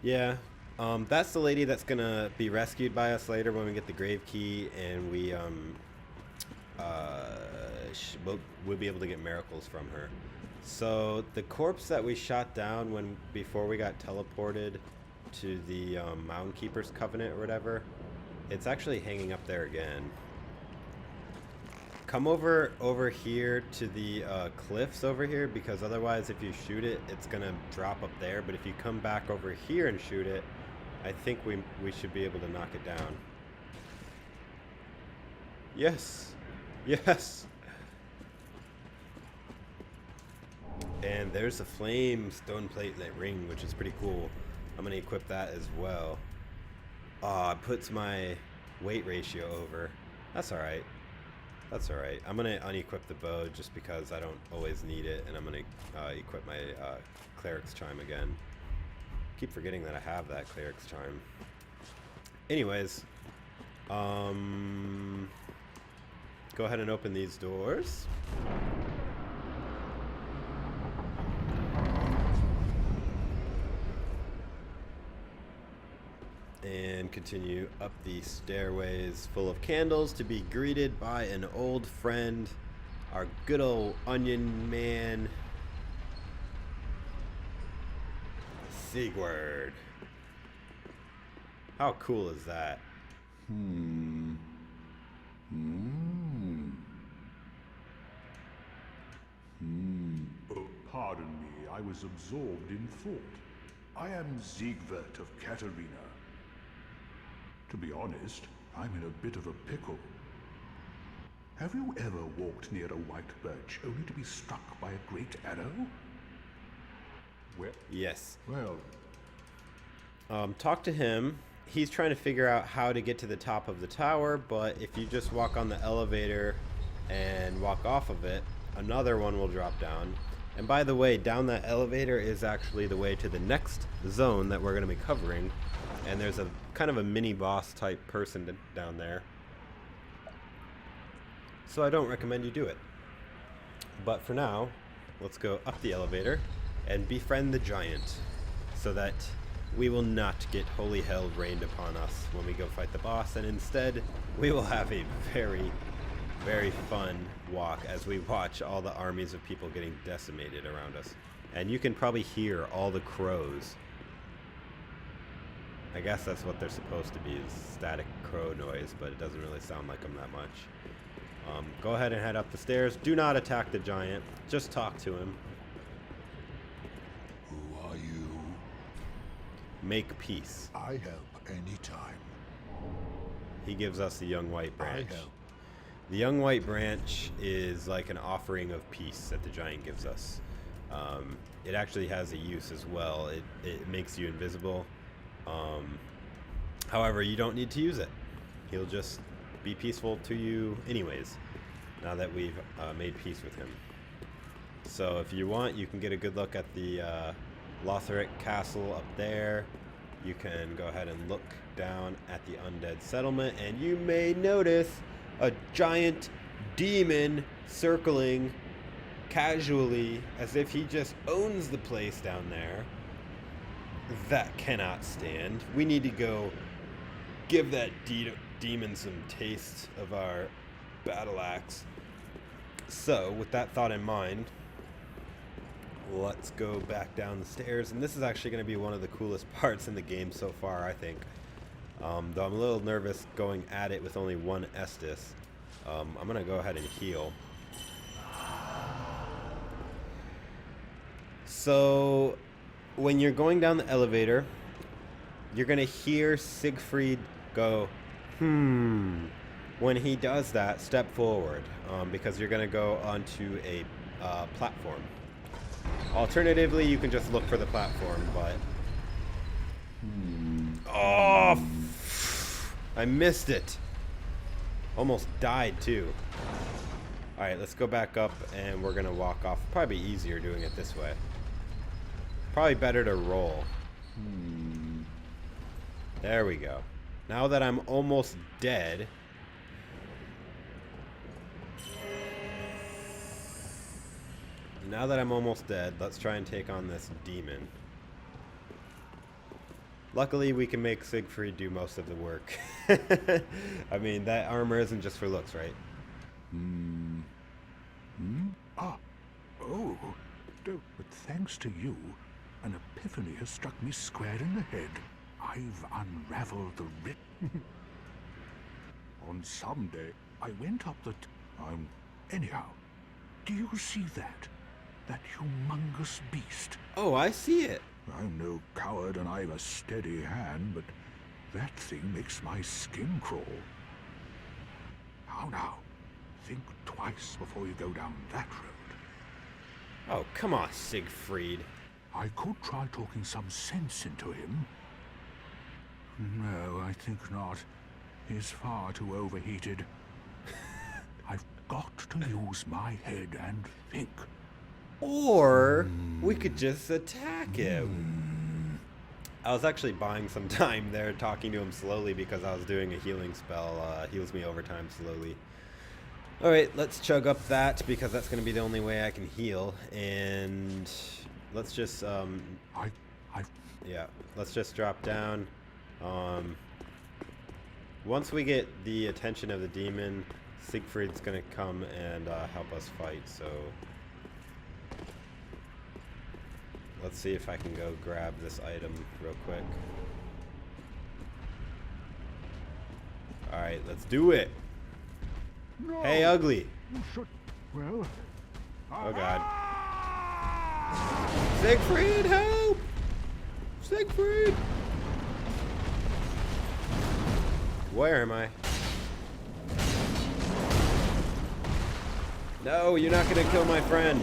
Yeah, that's the lady that's gonna be rescued by us later when we get the grave key, and we we'll be able to get miracles from her. So the corpse that we shot down before we got teleported to the Mound-Maker Covenant or whatever, it's actually hanging up there again. Come over here to the cliffs over here, because otherwise if you shoot it, it's gonna drop up there. But if you come back over here and shoot it, I think we should be able to knock it down. Yes, yes. And there's a flame stone platelet ring, which is pretty cool. I'm gonna equip that as well. It puts my weight ratio over. That's all right. That's alright. I'm going to unequip the bow just because I don't always need it, and I'm going to equip my Cleric's Chime again. Keep forgetting that I have that Cleric's Chime. Anyways, go ahead and open these doors. And continue up the stairways full of candles to be greeted by an old friend, our good old onion man, Siegward. How cool is that? Oh, pardon me, I was absorbed in thought. I am Siegward of Catarina. To be honest, I'm in a bit of a pickle. Have you ever walked near a white birch only to be struck by a great arrow? Well, Yes. well, Talk to him. He's trying to figure out how to get to the top of the tower, but if you just walk on the elevator and walk off of it, another one will drop down. And by the way, down that elevator is actually the way to the next zone that we're going to be covering. And there's a kind of a mini boss type person down there. So I don't recommend you do it. But for now, let's go up the elevator and befriend the giant so that we will not get holy hell rained upon us when we go fight the boss, and instead we will have a very, very fun walk as we watch all the armies of people getting decimated around us. And you can probably hear all the crows. I guess that's what they're supposed to be, is static crow noise, but it doesn't really sound like them that much. Go ahead and head up the stairs. Do not attack the giant. Just talk to him. who are you? Make peace. I help anytime. He gives us the young white branch. I help. The young white branch is like an offering of peace that the giant gives us. It actually has a use as well. It makes you invisible. However, you don't need to use it. He'll just be peaceful to you anyways, now that we've made peace with him. So if you want, you can get a good look at the Lothric castle up there. You can go ahead and look down at the Undead Settlement, and you may notice a giant demon circling casually as if he just owns the place down there. That cannot stand. We need to go give that demon some taste of our battle axe. So, with that thought in mind, let's go back down the stairs. And this is actually going to be one of the coolest parts in the game so far, I think. Though I'm a little nervous going at it with only one Estus. I'm going to go ahead and heal. So, when you're going down the elevator, you're going to hear Siegfried go, When he does that, step forward, because you're going to go onto a platform. Alternatively, you can just look for the platform, but Oh, I missed it. Almost died too. Alright, let's go back up and we're gonna walk off. Probably easier doing it this way. Probably better to roll. There we go. Now that I'm almost dead. Now that I'm almost dead, let's try and take on this demon. Luckily, we can make Siegfried do most of the work. I mean, that armor isn't just for looks, right? Ah. Oh. But thanks to you, an epiphany has struck me square in the head. I've unraveled the writ. On some day, I went up the... anyhow, do you see that? That humongous beast? Oh, I see it. I'm no coward and I've a steady hand, but that thing makes my skin crawl. How now? Think twice before you go down that road. Oh, come on, Siegfried. I could try talking some sense into him. No, I think not. He's far too overheated. I've got to use my head and think. Or we could just attack him. I was actually buying some time there, talking to him slowly because I was doing a healing spell. Heals me over time slowly. Alright, let's chug up that because that's going to be the only way I can heal. And let's just, yeah, let's just drop down. Once we get the attention of the demon, Siegfried's going to come and help us fight, so... Let's see if I can go grab this item real quick. Alright, let's do it! No, Hey, ugly! you should... Well... Oh god. Siegfried, help! Siegfried! Where am I? No, you're not gonna kill my friend!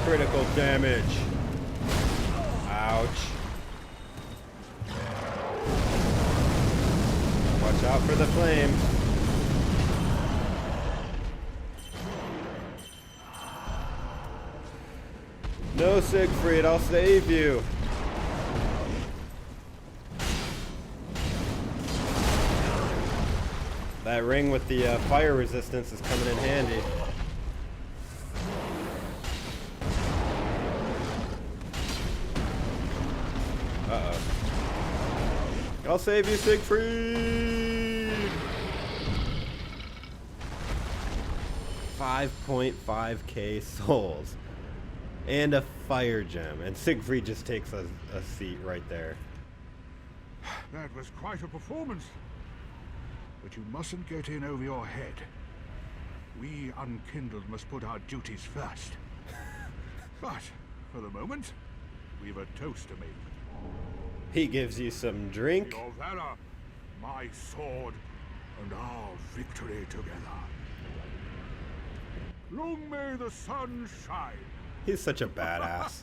Critical damage. Ouch. Watch out for the flame. No, Siegfried, I'll save you. That ring with the fire resistance is coming in handy. Uh-oh. I'll save you, Siegfried! 5.5k souls. And a fire gem. And Siegfried just takes a seat right there. That was quite a performance. But you mustn't get in over your head. We unkindled must put our duties first. But, for the moment, we've a toast to make. He gives you some drink. Your valor, my sword, and our victory together. Long may the sun shine. He's such a badass.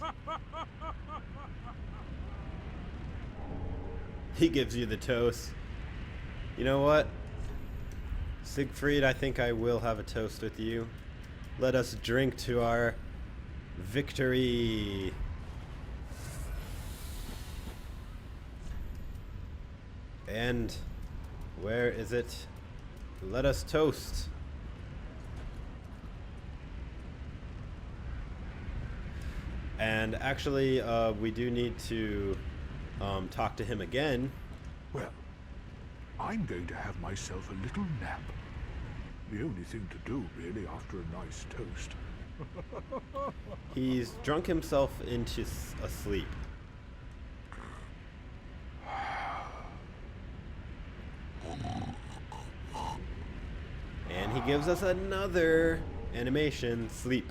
He gives you the toast. You know what? Siegfried, I think I will have a toast with you. Let us drink to our victory. And where is it? Let us toast. And actually, we do need to talk to him again. Well, I'm going to have myself a little nap. The only thing to do, really, after a nice toast. He's drunk himself into a sleep. And he gives us another animation, sleep.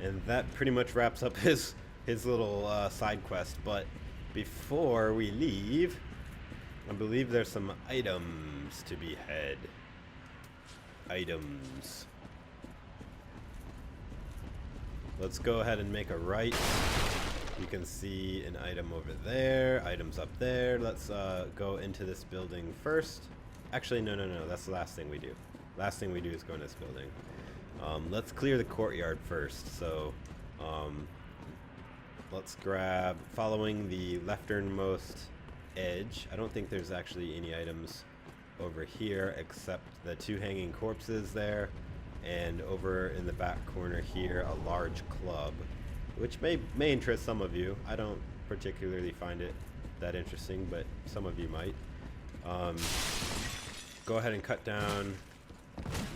And that pretty much wraps up his little side quest. But before we leave, I believe there's some items to be had. Items. Let's go ahead and make a right. You can see an item over there, items up there. Let's go into this building first. Actually, no. That's the last thing we do. Last thing we do is go in this building. Let's clear the courtyard first. So, let's grab, following the lefternmost edge. I don't think there's actually any items over here except the 2 hanging corpses there. And over in the back corner here, a large club, which may interest some of you. I don't particularly find it that interesting, but some of you might. Go ahead and cut down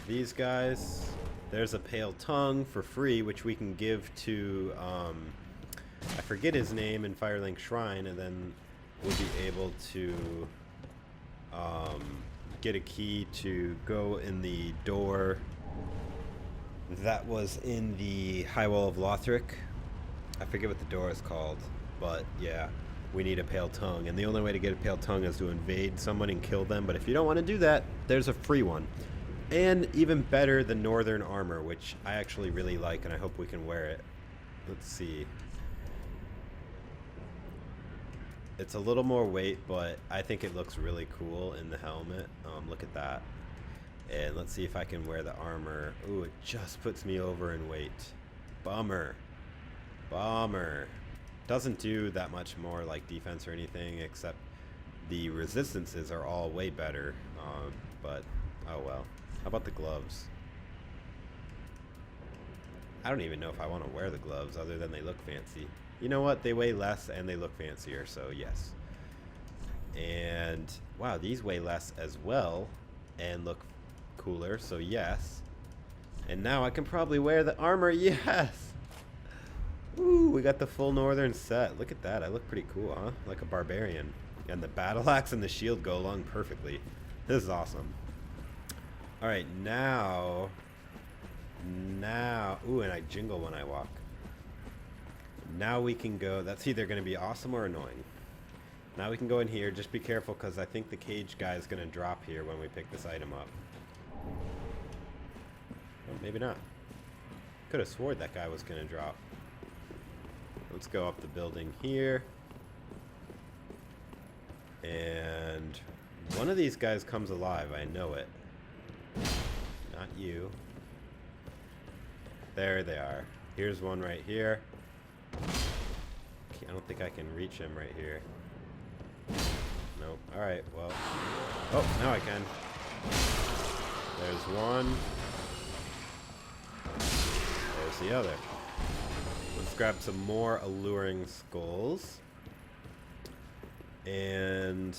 these guys. There's a pale tongue for free, which we can give to, I forget his name, in Firelink Shrine, and then we'll be able to get a key to go in the door that was in the High Wall of Lothric. I forget what the door is called, but yeah, we need a pale tongue, and the only way to get a pale tongue is to invade someone and kill them. But if you don't want to do that, there's a free one. And even better, the northern armor, which I actually really like, and I hope we can wear it. Let's see. It's a little more weight, but I think it looks really cool in the helmet. Look at that. And let's see if I can wear the armor. Ooh, it just puts me over in weight. Bummer. Bummer. Doesn't do that much more like defense or anything, except the resistances are all way better. But, oh well. How about the gloves? I don't even know if I want to wear the gloves other than they look fancy. You know what? They weigh less and they look fancier, so yes. And, wow, these weigh less as well and look cooler, so yes. And now I can probably wear the armor. Yes. Ooh, we got the full northern set. Look at that. I look pretty cool, huh? Like a barbarian. And the battle axe and the shield go along perfectly. This is awesome. All right, now, ooh, and I jingle when I walk. Now we can go. That's either going to be awesome or annoying. Now we can go in here. Just be careful, because I think the cage guy is going to drop here when we pick this item up. Oh, maybe not. Could have sworn that guy was going to drop. Let's go up the building here. And one of these guys comes alive. I know it. Not you. There they are. Here's one right here. I don't think I can reach him right here. Nope. Alright, well. Oh, now I can. There's one. There's the other. Let's grab some more alluring skulls. And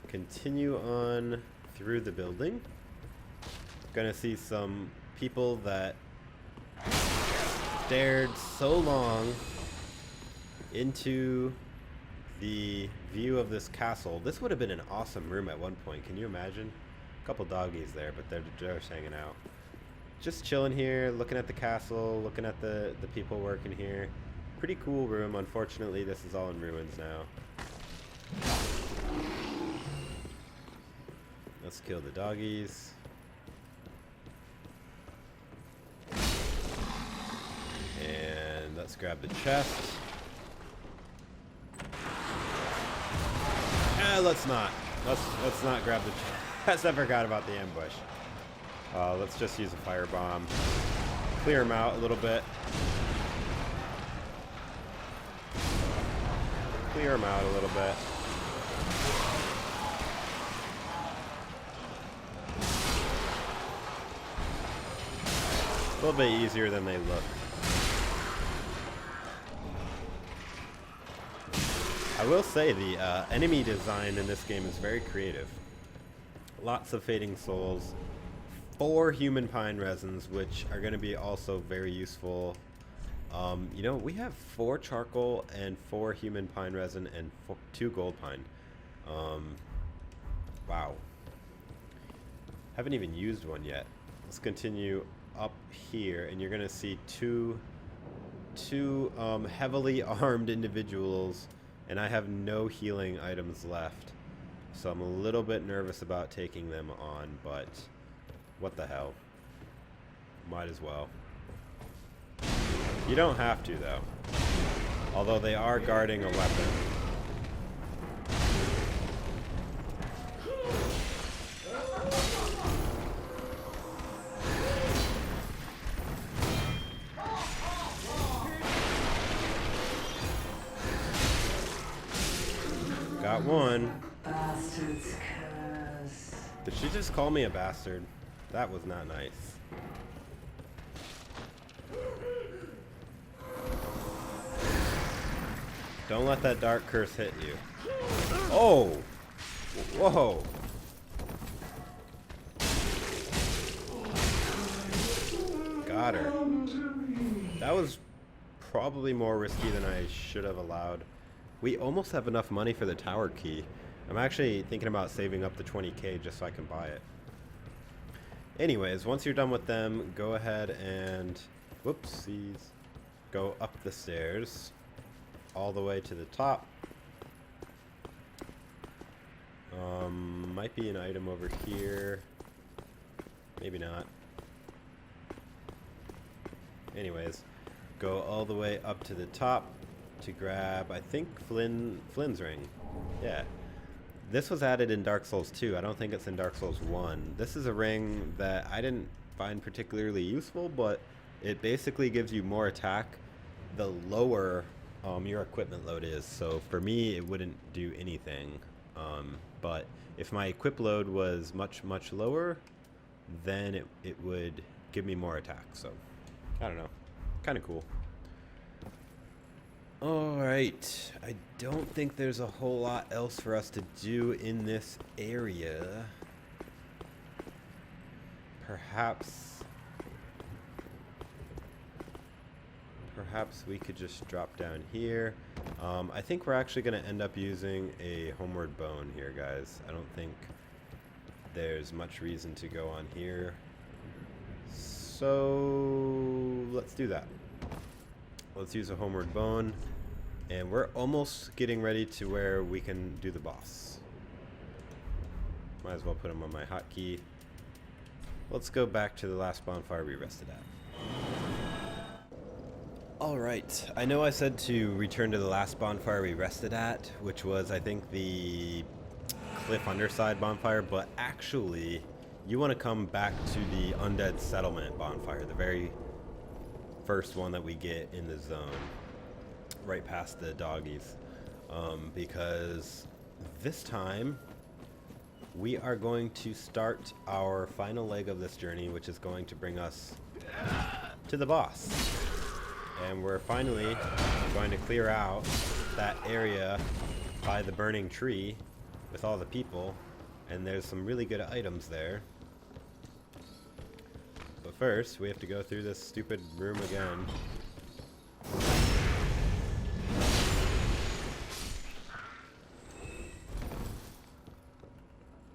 continue on through the building. Gonna see some people that stared so long into the view of this castle. This would have been an awesome room at one point. Can you imagine? A couple doggies there, but they're just hanging out. Just chilling here, looking at the castle, looking at the people working here. Pretty cool room. Unfortunately, this is all in ruins now. Let's kill the doggies. And let's grab the chest. Let's not. Let's not grab the chest. I forgot about the ambush. Let's just use a firebomb. Clear them out a little bit. Clear them out a little bit. A little bit easier than they look. I will say the enemy design in this game is very creative. Lots of fading souls. 4 human pine resins, which are going to be also very useful. You know, we have 4 charcoal and 4 human pine resin and 2 gold pine. Wow. Haven't even used one yet. Let's continue up here, and you're going to see two heavily armed individuals, and I have no healing items left. So I'm a little bit nervous about taking them on, but what the hell. Might as well. You don't have to, though. Although they are guarding a weapon. Got one. Bastard's curse. Did she just call me a bastard? That was not nice. Don't let that dark curse hit you. Oh! Whoa! Got her. That was probably more risky than I should have allowed. We almost have enough money for the tower key. I'm actually thinking about saving up the 20k just so I can buy it. Anyways, once you're done with them, go ahead and... whoopsies. Go up the stairs. All the way to the top. Might be an item over here. Maybe not. Anyways, go all the way up to the top to grab, I think, Flynn's ring. Yeah. This was added in Dark Souls 2. I don't think it's in Dark Souls 1. This is a ring that I didn't find particularly useful, but it basically gives you more attack the lower your equipment load is. So for me, it wouldn't do anything. But if my equip load was much lower, then it would give me more attack. So I don't know. Kind of cool. Alright, I don't think there's a whole lot else for us to do in this area. Perhaps we could just drop down here. I think we're actually going to end up using a homeward bone here, guys. I don't think there's much reason to go on here. So let's do that. Let's use a homeward bone, and we're almost getting ready to where we can do the boss. Might as well put him on my hotkey. Let's go back to the last bonfire we rested at. Alright, I know I said to return to the last bonfire we rested at, which was, I think, the cliff underside bonfire, but actually, you want to come back to the Undead Settlement bonfire, the very first one that we get in the zone, right past the doggies, because this time we are going to start our final leg of this journey, which is going to bring us to the boss. And we're finally going to clear out that area by the burning tree with all the people, and there's some really good items there. But first, we have to go through this stupid room again.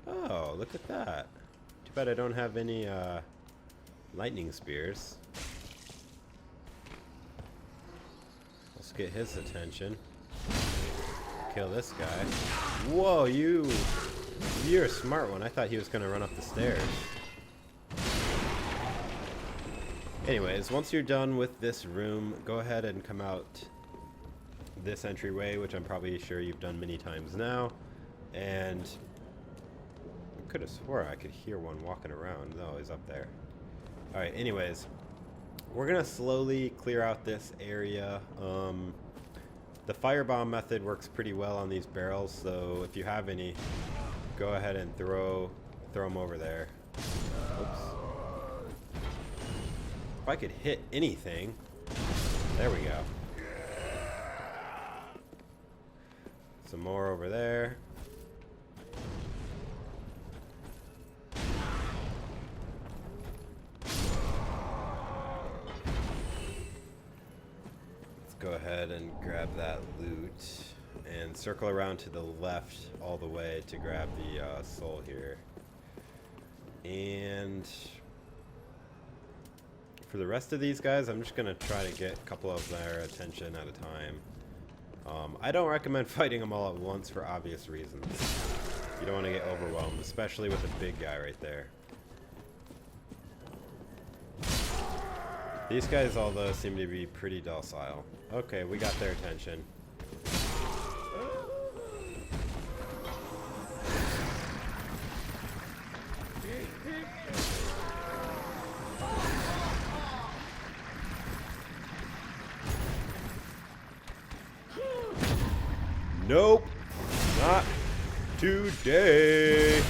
Oh, look at that. Too bad I don't have any lightning spears. Let's get his attention. Kill this guy. Whoa, you're a smart one. I thought he was going to run up the stairs. Anyways, once you're done with this room, go ahead and come out this entryway, which I'm probably sure you've done many times now. And I could have swore I could hear one walking around. No, he's up there. Alright, anyways, we're going to slowly clear out this area. The firebomb method works pretty well on these barrels, so if you have any, go ahead and throw them over there. Oops. If I could hit anything. There we go. Some more over there. Let's go ahead and grab that loot and circle around to the left all the way to grab the soul here. And for the rest of these guys, I'm just going to try to get a couple of their attention at a time. I don't recommend fighting them all at once for obvious reasons. You don't want to get overwhelmed, especially with a big guy right there. These guys, although, seem to be pretty docile. Okay, we got their attention. Nope, not today.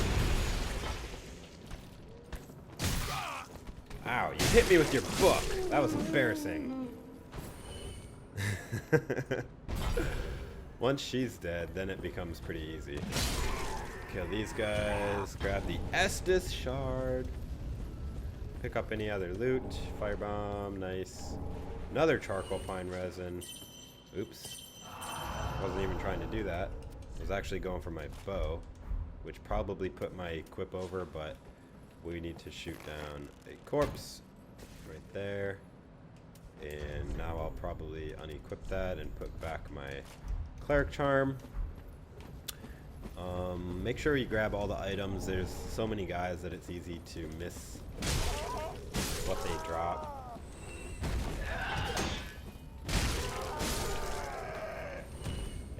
Ow, you hit me with your book. That was embarrassing. Once she's dead, then it becomes pretty easy. Kill these guys, grab the Estus shard. Pick up any other loot. Firebomb, nice. Another charcoal pine resin. Oops. Wasn't even trying to do that. I was actually going for my bow, which probably put my equip over, but we need to shoot down a corpse right there. And now I'll probably unequip that and put back my cleric charm. Make sure you grab all the items. There's so many guys that it's easy to miss what they drop.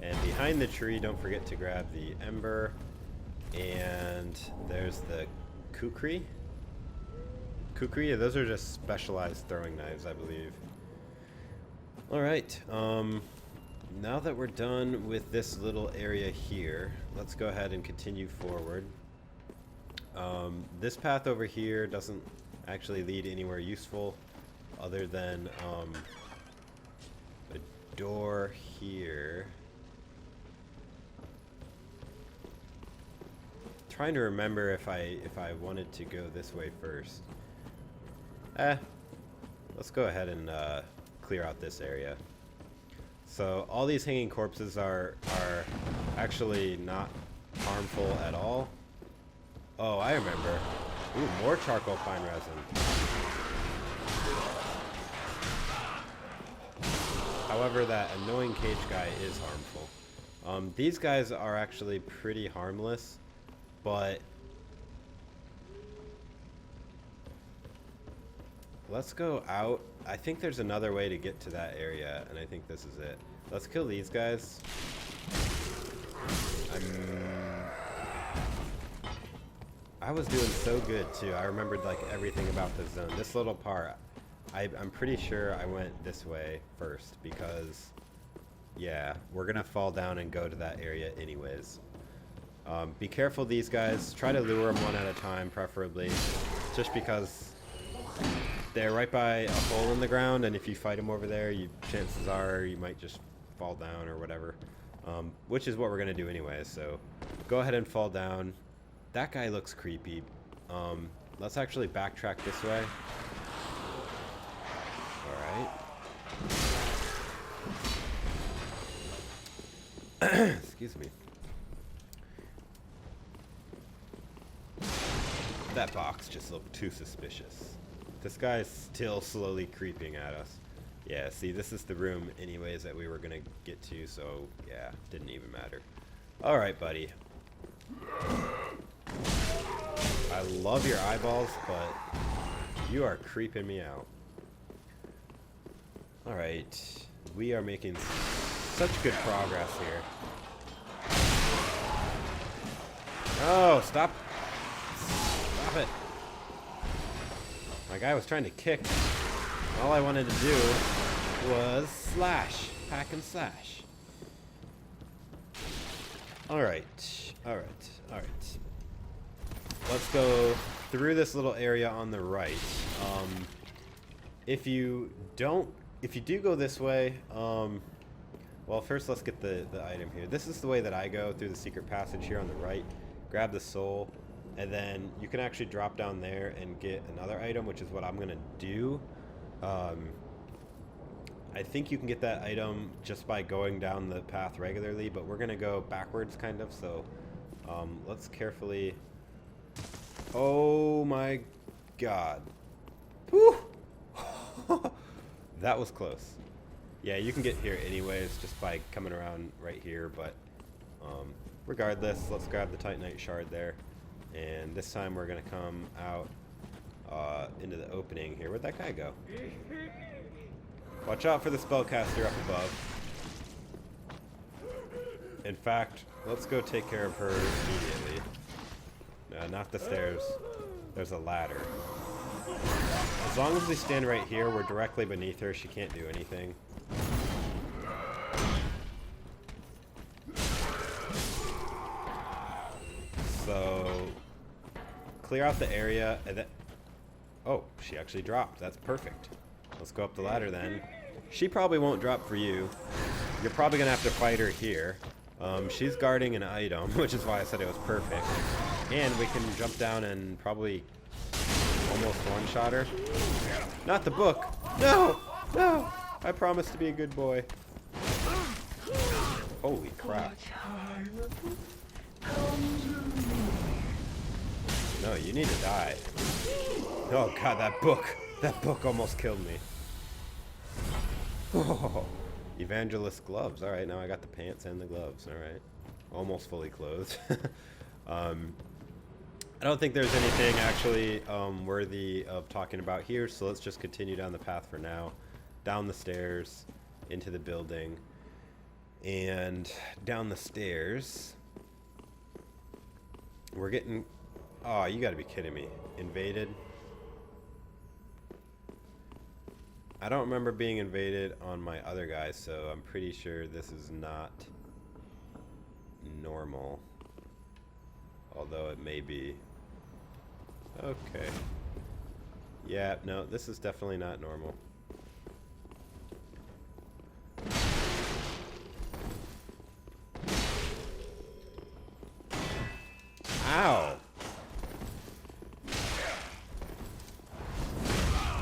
And behind the tree, don't forget to grab the ember. And there's the kukri. Kukri, yeah, those are just specialized throwing knives, I believe. Alright, now that we're done with this little area here, let's go ahead and continue forward. This path over here doesn't actually lead anywhere useful other than a door here. Trying to remember if I wanted to go this way first. Let's go ahead and clear out this area. So all these hanging corpses are actually not harmful at all. Oh, I remember. Ooh, more charcoal pine resin. However, that annoying cage guy is harmful. These guys are actually pretty harmless. But let's go out. I think there's another way to get to that area, and I think this is it. Let's kill these guys. I was doing so good too. I remembered like everything about this zone. This little part, I'm pretty sure I went this way first because, yeah, we're gonna fall down and go to that area anyways. Be careful these guys. Try to lure them one at a time, preferably. Just because they're right by a hole in the ground, and if you fight them over there, chances are you might just fall down or whatever. Which is what we're going to do anyway, so go ahead and fall down. That guy looks creepy. Let's actually backtrack this way. Alright. Excuse me. That box just looked too suspicious. This guy's still slowly creeping at us. Yeah, see, this is the room anyways that we were gonna get to, so yeah, didn't even matter. Alright, buddy. I love your eyeballs, but you are creeping me out. Alright, we are making such good progress here. Oh, stop it. My guy was trying to kick. All I wanted to do was slash. Hack and slash. Alright. Let's go through this little area on the right. If you do go this way, well, first let's get the item here. This is the way that I go, through the secret passage here on the right. Grab the soul. And then you can actually drop down there and get another item, which is what I'm going to do. I think you can get that item just by going down the path regularly, but we're going to go backwards kind of, so let's carefully... Oh my god. Whew! That was close. Yeah, you can get here anyways just by coming around right here, but regardless, let's grab the Titanite shard there. And this time we're going to come out into the opening here. Where'd that guy go? Watch out for the spellcaster up above. In fact, let's go take care of her immediately. Not the stairs. There's a ladder. As long as we stand right here, we're directly beneath her. She can't do anything. So, clear out the area, and then... Oh, she actually dropped. That's perfect. Let's go up the ladder then. She probably won't drop for you. You're probably going to have to fight her here. She's guarding an item, which is why I said it was perfect. And we can jump down and probably almost one-shot her. Not the book! No! No! I promised to be a good boy. Holy crap. No, you need to die. Oh god, that book almost killed me. Oh, Evangelist gloves. Alright, now I got the pants and the gloves. Alright. Almost fully clothed. I don't think there's anything actually worthy of talking about here, so let's just continue down the path for now. Down the stairs, into the building, and down the stairs. We're getting... Oh, you gotta be kidding me. Invaded? I don't remember being invaded on my other guys, so I'm pretty sure this is not normal. Although it may be. Okay. Yeah, no, this is definitely not normal. Ow!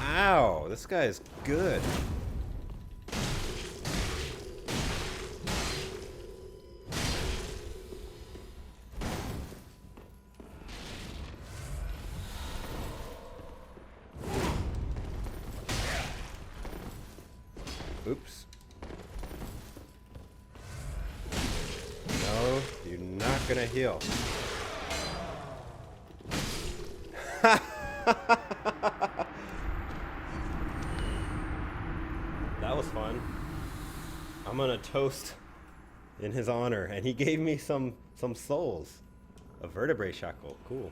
Ow! This guy is good. Oops. No, you're not gonna heal. That was fun. I'm gonna toast in his honor, and he gave me some souls. A vertebrae shackle, cool.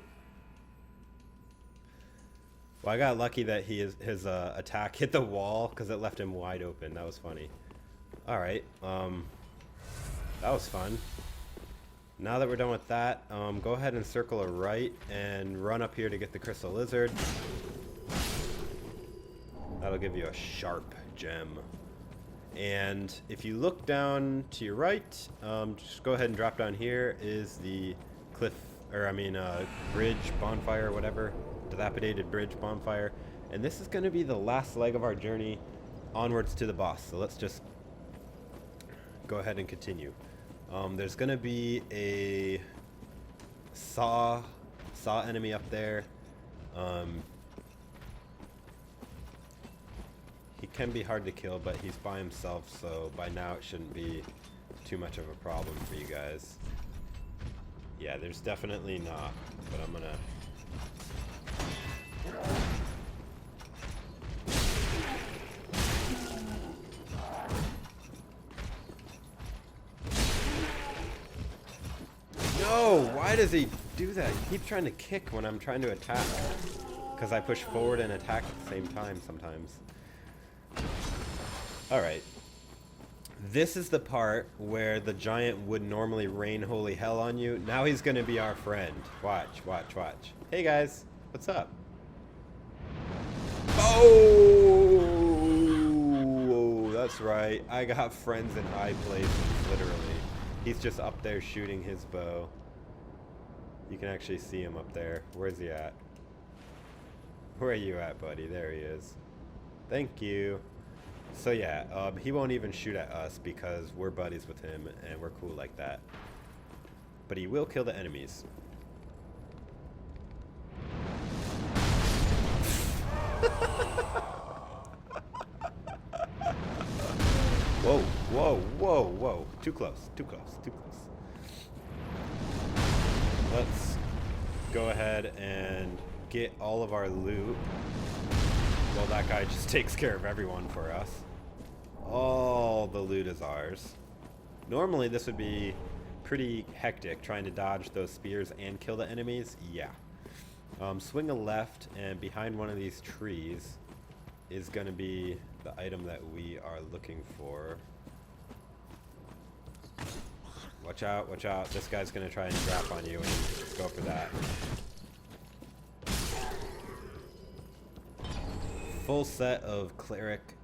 Well, I got lucky that his attack hit the wall because it left him wide open. That was funny. All right, that was fun. Now that we're done with that, go ahead and circle a right and run up here to get the crystal lizard. That'll give you a sharp gem. And if you look down to your right, just go ahead and drop down here is the bridge bonfire, whatever. Dilapidated bridge bonfire. And this is going to be the last leg of our journey onwards to the boss. So let's just go ahead and continue. There's going to be a saw enemy up there. He can be hard to kill, but he's by himself, so by now it shouldn't be too much of a problem for you guys. Yeah, there's definitely not, but I'm gonna... No! Why does he do that? He keeps trying to kick when I'm trying to attack. Because I push forward and attack at the same time sometimes. Alright. This is the part where the giant would normally rain holy hell on you. Now he's going to be our friend. Watch, watch, watch. Hey guys, what's up? Oh! That's right. I got friends in high places, literally. He's just up there shooting his bow. You can actually see him up there. Where's he at? Where are you at, buddy? There he is. Thank you. So yeah, he won't even shoot at us because we're buddies with him and we're cool like that. But he will kill the enemies. Whoa, whoa, whoa, whoa. Too close, too close, too close. Let's go ahead and get all of our loot. Well, that guy just takes care of everyone for us. All the loot is ours. Normally this would be pretty hectic trying to dodge those spears and kill the enemies. Yeah. Swing a left, and behind one of these trees is going to be the item that we are looking for. Watch out, watch out. This guy's going to try and drop on you, and go for that. Full set of cleric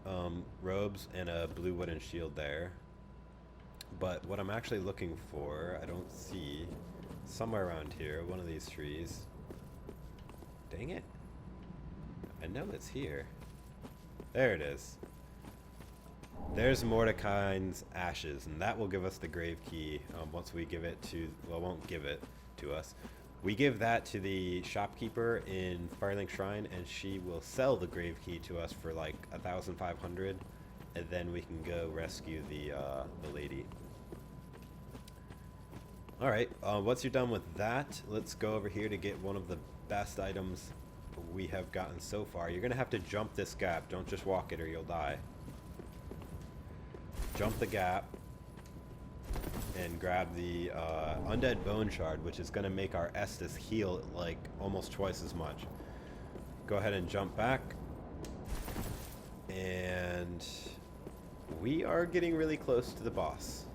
robes and a blue wooden shield there. But what I'm actually looking for, I don't see. Somewhere around here, one of these trees. Dang it. I know it's here. There it is. There's Mordecai's ashes, and that will give us the grave key once we give it to, well, won't give it to us. We give that to the shopkeeper in Firelink Shrine, and she will sell the grave key to us for like 1,500, and then we can go rescue the lady. Alright, once you're done with that, let's go over here to get one of the best items we have gotten so far. You're going to have to jump this gap. Don't just walk it or you'll die. Jump the gap and grab the Undead Bone Shard, which is going to make our Estus heal like almost twice as much. Go ahead and jump back. And we are getting really close to the boss.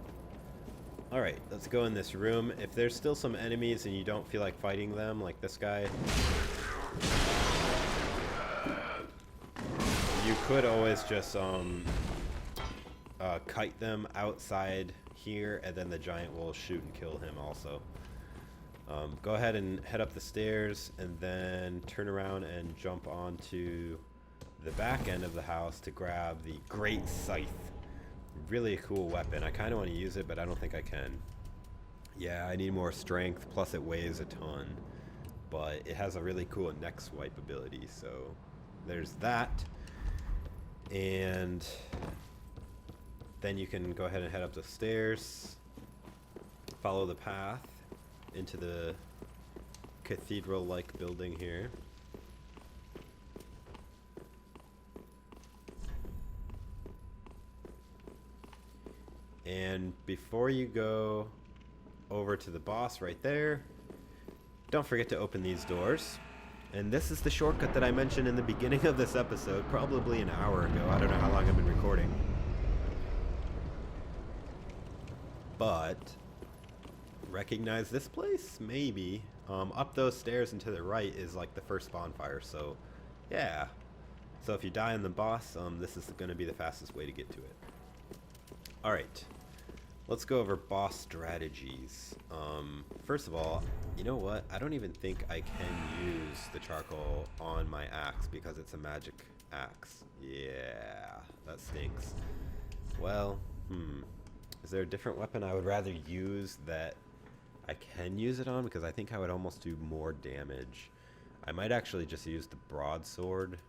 Alright, let's go in this room. If there's still some enemies and you don't feel like fighting them, like this guy, you could always just kite them outside here, and then the giant will shoot and kill him also. Go ahead and head up the stairs, and then turn around and jump onto the back end of the house to grab the Great Scythe. Really a cool weapon. I kind of want to use it, but I don't think I can. Yeah, I need more strength, plus it weighs a ton. But it has a really cool neck swipe ability, so there's that. And then you can go ahead and head up the stairs, follow the path into the cathedral-like building here. And before you go over to the boss right there, don't forget to open these doors. And this is the shortcut that I mentioned in the beginning of this episode, probably an hour ago. I don't know how long I've been recording. But recognize this place? Maybe. Up those stairs and to the right is like the first bonfire, so yeah. So if you die on the boss, this is going to be the fastest way to get to it. Alright. Let's go over boss strategies. First of all, you know what? I don't even think I can use the charcoal on my axe because it's a magic axe. Yeah, that stinks. Well, is there a different weapon I would rather use that I can use it on? Because I think I would almost do more damage. I might actually just use the broadsword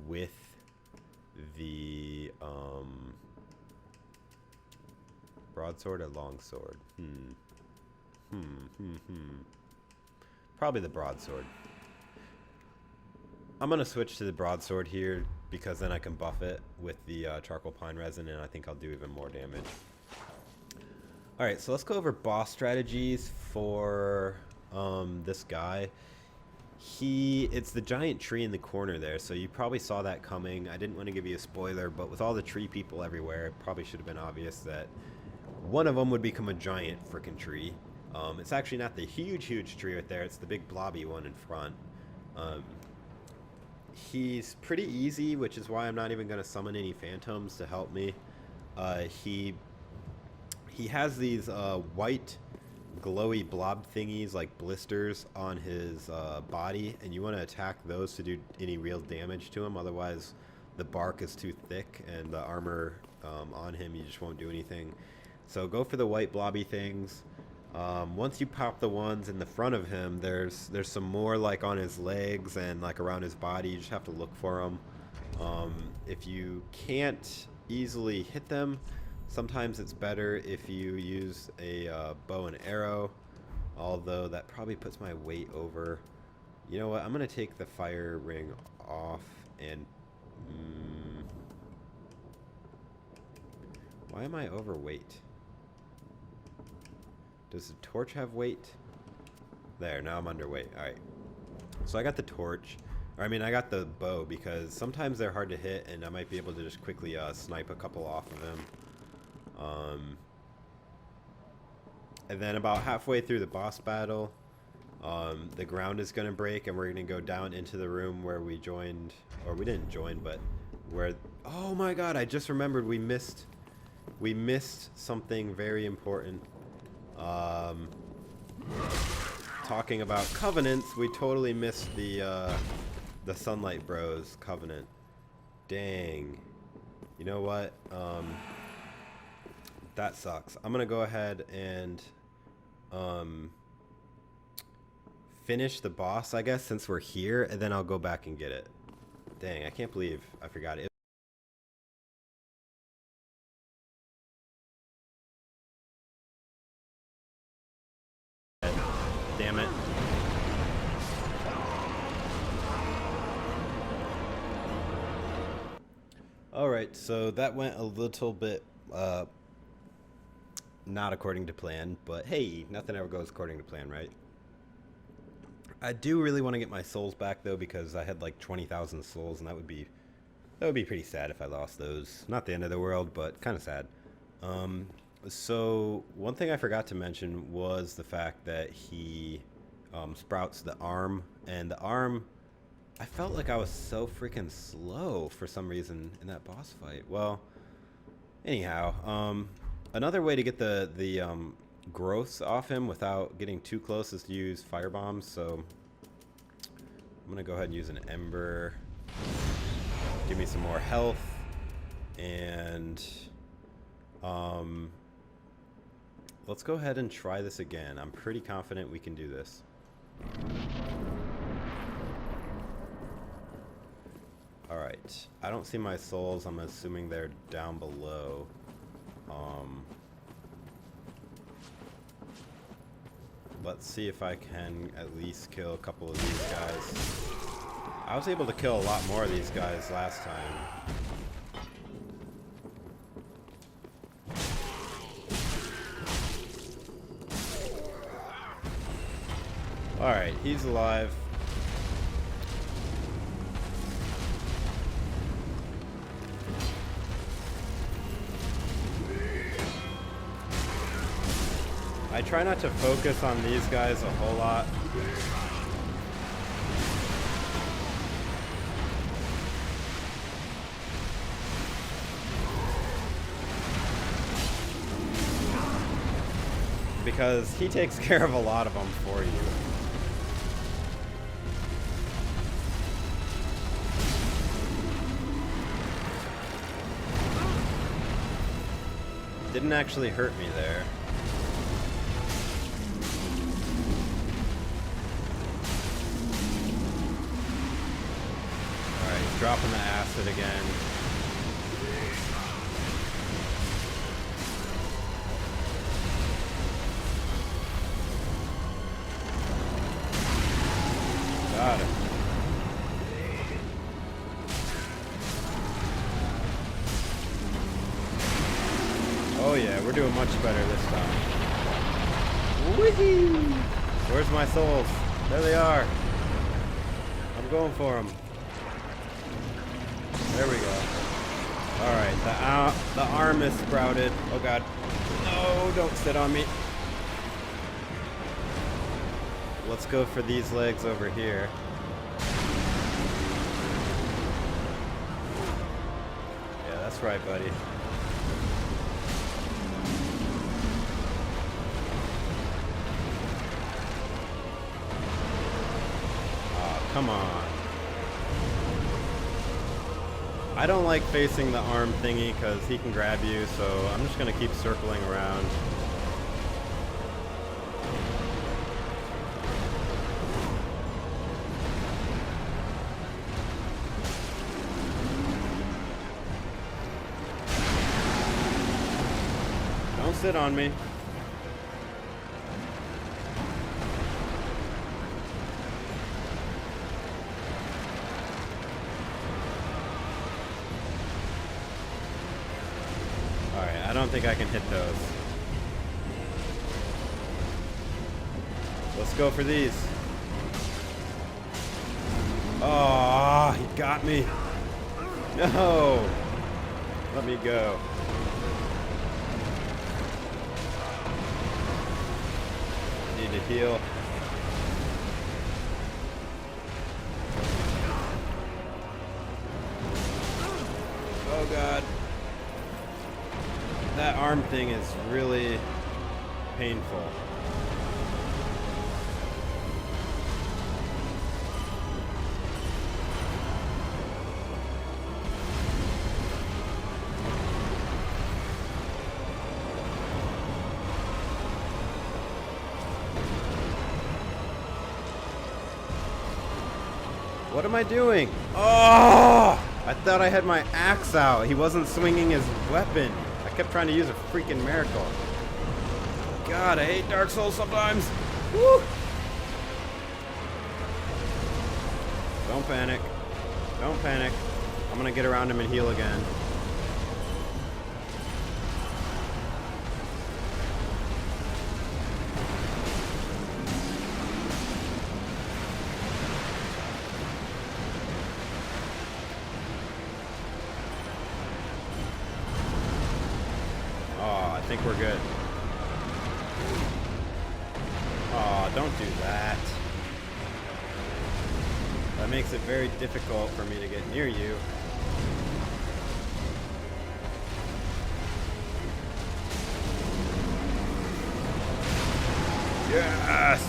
with the broadsword or longsword. Probably the broadsword. I'm gonna switch to the broadsword here because then I can buff it with the charcoal pine resin, and I think I'll do even more damage. Alright, so let's go over boss strategies for this guy. It's the giant tree in the corner there, so you probably saw that coming. I didn't want to give you a spoiler, but with all the tree people everywhere, it probably should have been obvious that one of them would become a giant frickin' tree. It's actually not the huge tree right there, it's the big blobby one in front. He's pretty easy, which is why I'm not even going to summon any phantoms to help me. He has these white glowy blob thingies like blisters on his body, and you want to attack those to do any real damage to him. Otherwise the bark is too thick and the armor on him, you just won't do anything. So go for the white blobby things. Once you pop the ones in the front of him, there's some more like on his legs and like around his body. You just have to look for them. If you can't easily hit them. Sometimes it's better if you use a bow and arrow, although that probably puts my weight over. You know what? I'm going to take the fire ring off and... why am I overweight? Does the torch have weight? There, now I'm underweight. Alright. So I got the torch. Or I mean, I got the bow because sometimes they're hard to hit and I might be able to just quickly snipe a couple off of them. And then about halfway through the boss battle, the ground is going to break and we're going to go down into the room where we joined, or we didn't join, but where, oh my god, I just remembered we missed something very important. Talking about covenants, we totally missed the Sunlight Bros covenant. Dang. You know what? That sucks. I'm gonna go ahead and finish the boss, I guess, since we're here, and then I'll go back and get it. Dang, I can't believe I forgot it. Damn it. Alright, so that went a little bit not according to plan, but hey, nothing ever goes according to plan, right? I do really want to get my souls back though, because I had like 20,000 souls, and that would be pretty sad if I lost those. Not the end of the world, but kind of sad. So one thing I forgot to mention was the fact that he sprouts the arm, and the arm, I felt like I was so freaking slow for some reason in that boss fight. Well, anyhow, another way to get the growths off him without getting too close is to use fire bombs. So I'm gonna go ahead and use an ember, give me some more health, and let's go ahead and try this again. I'm pretty confident we can do this. Alright, I don't see my souls. I'm assuming they're down below. Let's see if I can at least kill a couple of these guys. I was able to kill a lot more of these guys last time. Alright, he's alive. I try not to focus on these guys a whole lot. Because he takes care of a lot of them for you. Didn't actually hurt me there. Alright, dropping the acid again. Got it. Oh yeah, we're doing much better this time. Woohoo! Where's my souls? There they are. I'm going for them. There we go. Alright, the arm is sprouted. Oh god. No, don't sit on me. Let's go for these legs over here. Yeah, that's right, buddy. Oh, come on. I don't like facing the arm thingy because he can grab you, so I'm just going to keep circling around. sit on me. Alright, I don't think I can hit those. Let's go for these. Oh, he got me. No! Let me go. I need to heal. Oh god. That arm thing is really painful. What am I doing? Oh! I thought I had my axe out. He wasn't swinging his weapon. I kept trying to use a freaking miracle. God, I hate Dark Souls sometimes. Woo! Don't panic. Don't panic. I'm gonna get around him and heal again. I think we're good. Oh, don't do that. That makes it very difficult for me to get near you. Yes!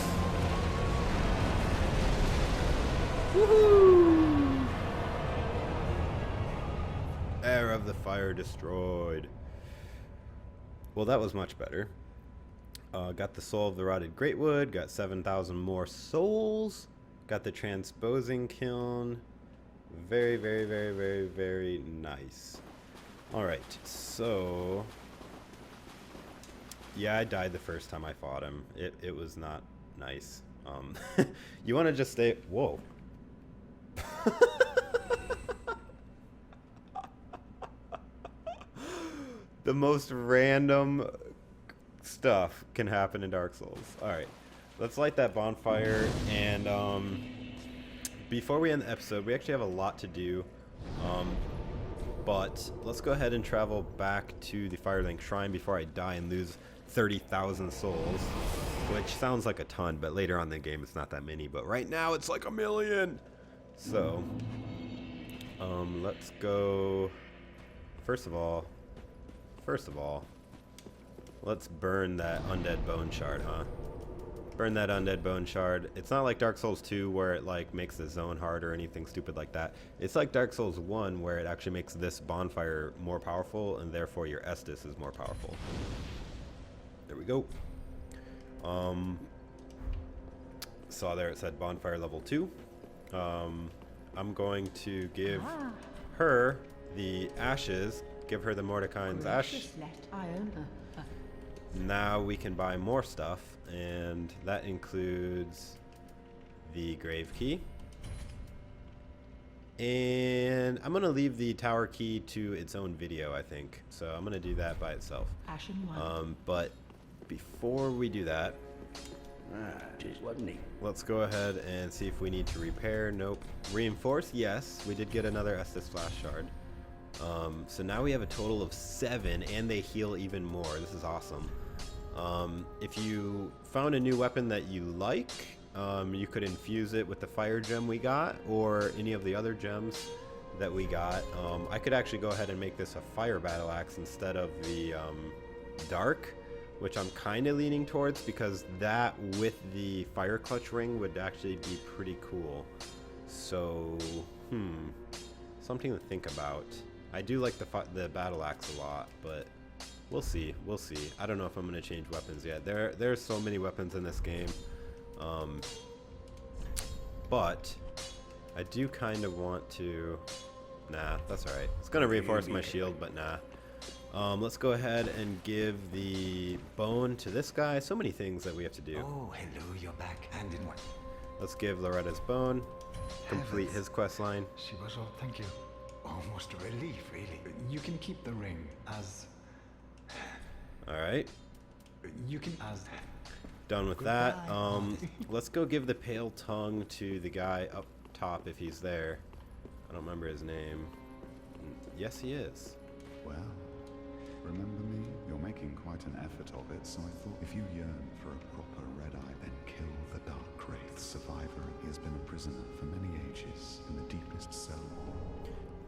Woohoo! Heir of the Fire destroyed. Well, that was much better. Got the Soul of the Rotted Greatwood, got 7,000 more souls, got the Transposing Kiln. Very, very, very, very, very nice. Alright, so... yeah, I died the first time I fought him. It was not nice. You want to just stay... Whoa. The most random stuff can happen in Dark Souls. Alright, let's light that bonfire, and before we end the episode, we actually have a lot to do, but let's go ahead and travel back to the Firelink Shrine before I die and lose 30,000 souls, which sounds like a ton, but later on in the game it's not that many, but right now it's like 1,000,000! So, let's go, first of all, let's burn that Undead Bone Shard, huh? Burn that Undead Bone Shard. It's not like Dark Souls 2 where it like makes the zone hard or anything stupid like that. It's like Dark Souls 1 where it actually makes this bonfire more powerful and therefore your Estus is more powerful. There we go. Saw there it said bonfire level 2. I'm going to give her the ashes. Give her the Mordecai's ash. Now we can buy more stuff, and that includes the grave key. And I'm gonna leave the tower key to its own video, I think. So I'm gonna do that by itself. But before we do that, let's go ahead and see if we need to repair. Nope. Reinforce? Yes. We did get another Estus Flash Shard. So now we have a total of 7, and they heal even more. This is awesome. If you found a new weapon that you like, you could infuse it with the fire gem we got, or any of the other gems that we got. I could actually go ahead and make this a fire battle axe instead of the dark, which I'm kind of leaning towards, because that with the fire clutch ring would actually be pretty cool. So, something to think about. I do like the battle axe a lot, but we'll see. We'll see. I don't know if I'm going to change weapons yet. There's so many weapons in this game. But I do kind of want to... Nah, that's alright. It's going to reinforce my shield, but nah. Let's go ahead and give the bone to this guy. So many things that we have to do. Oh, hello, you're back, and in one. Let's give Loretta's bone. Complete his quest line. She was all, thank you. Almost a relief, really. You can keep the ring as... Alright. You can as... Done with that. Let's go give the pale tongue to the guy up top if he's there. I don't remember his name. Yes, he is. Well, remember me? You're making quite an effort of it, so I thought if you yearn for a proper red-eye, then kill the Dark Wraith survivor. He has been a prisoner for many ages in the deepest cell.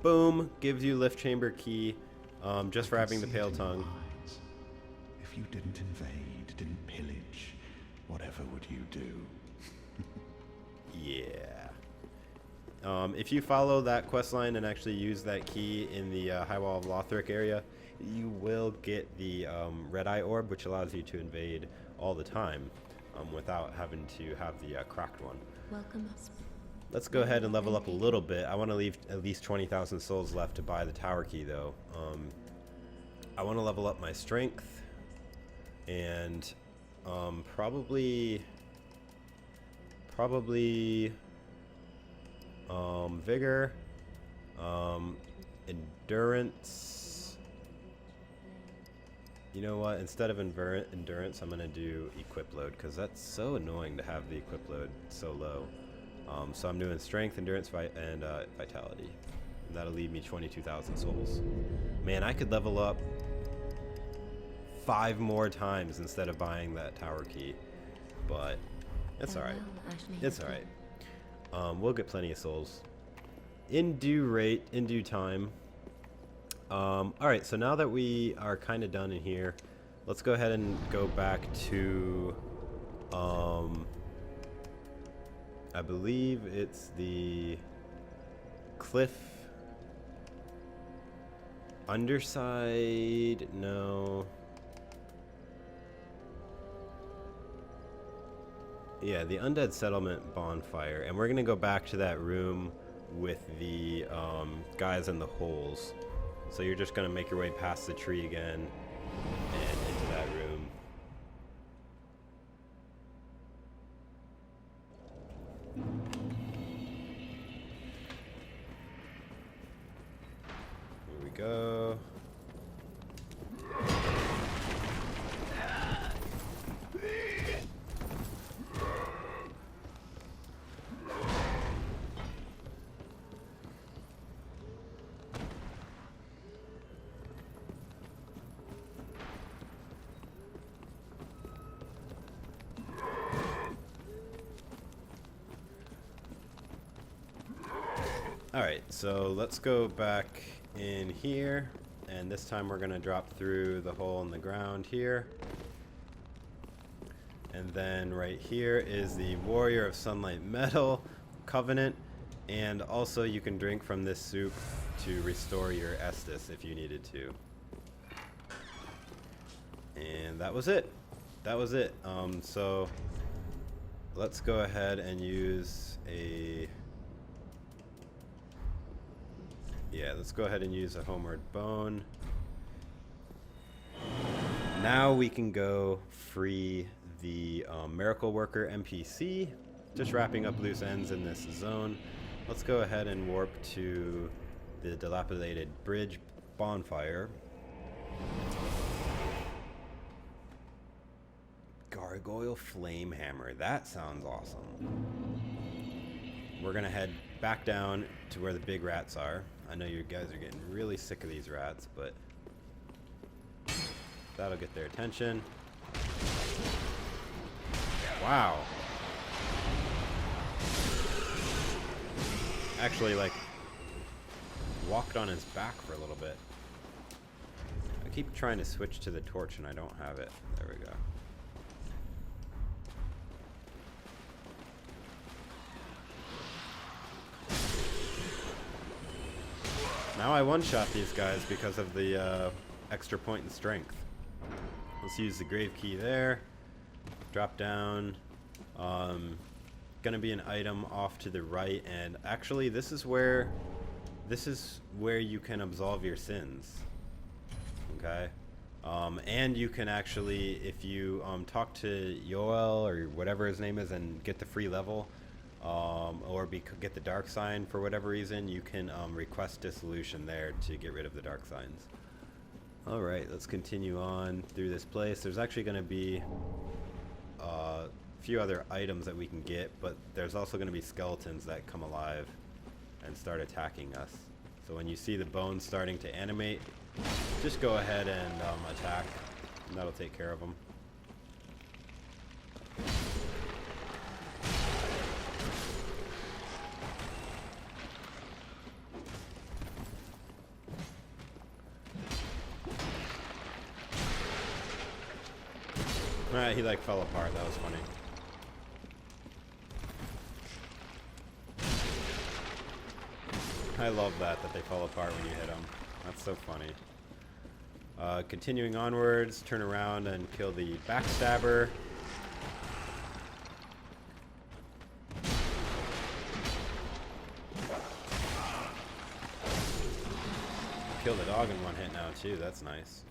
Boom! Gives you lift chamber key, just for having the pale tongue. If you didn't invade, didn't pillage, whatever would you do? Yeah. If you follow that quest line and actually use that key in the High Wall of Lothric area, you will get the Red Eye Orb, which allows you to invade all the time without having to have the cracked one. Welcome us. Let's go ahead and level up a little bit. I want to leave at least 20,000 souls left to buy the tower key, though. I want to level up my strength and probably vigor, endurance. You know what? Instead of endurance, I'm gonna do equip load because that's so annoying to have the equip load so low. So I'm doing strength, endurance, and vitality. And that'll leave me 22,000 souls. Man, I could level up 5 more times instead of buying that tower key, but it's alright. It's alright. We'll get plenty of souls in due time. Alright, so now that we are kind of done in here, let's go ahead and go back to I believe it's the cliff underside. No. Yeah, the Undead Settlement bonfire, and we're gonna go back to that room with the guys in the holes. So you're just gonna make your way past the tree again and into that room. Here we go. Alright, so let's go back in here, and this time we're going to drop through the hole in the ground here. And then right here is the Warrior of Sunlight Metal Covenant, and also you can drink from this soup to restore your Estus if you needed to. And that was it. That was it. So let's go ahead and use a... Yeah, let's go ahead and use a Homeward Bone. Now we can go free the Miracle Worker NPC. Just wrapping up loose ends in this zone. Let's go ahead and warp to the dilapidated bridge bonfire. Gargoyle Flame Hammer. That sounds awesome. We're gonna head back down to where the big rats are. I know you guys are getting really sick of these rats, but that'll get their attention. Wow. Actually, like, walked on his back for a little bit. I keep trying to switch to the torch and I don't have it. There we go. Now I one-shot these guys because of the extra point in strength. Let's use the grave key there. Drop down. Gonna be an item off to the right, and actually this is where you can absolve your sins. okay? And you can actually, if you talk to Yoel or whatever his name is and get the free level, or get the dark sign for whatever reason, you can request dissolution there to get rid of the dark signs. Alright, let's continue on through this place. There's actually going to be a few other items that we can get, but there's also going to be skeletons that come alive and start attacking us. So when you see the bones starting to animate, just go ahead and attack, and that'll take care of them. Alright, he like fell apart. That was funny. I love that they fall apart when you hit them. That's so funny. Continuing onwards, turn around and kill the backstabber. Kill the dog in one hit now too. That's nice.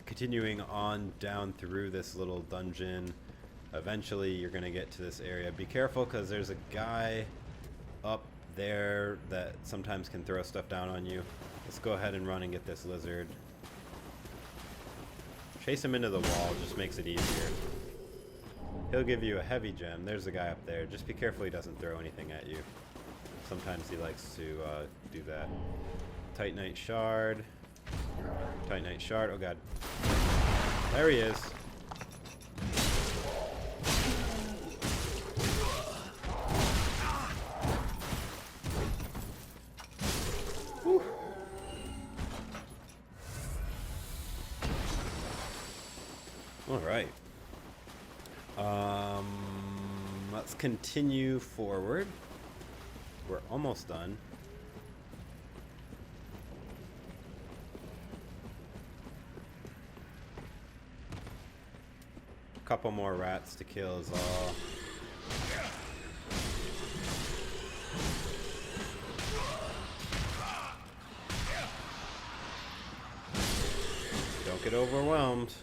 Continuing on down through this little dungeon. Eventually you're gonna get to this area. Be careful because there's a guy up there that sometimes can throw stuff down on you. Let's go ahead and run and get this lizard. Chase him into the wall, just makes it easier. He'll give you a heavy gem. There's the guy up there. Just be careful he doesn't throw anything at you. Sometimes he likes to do that. Titanite shard. Titanite shard. Oh god. There he is. Whew. All right. Let's continue forward. We're almost done. Couple more rats to kill is all. Don't get overwhelmed.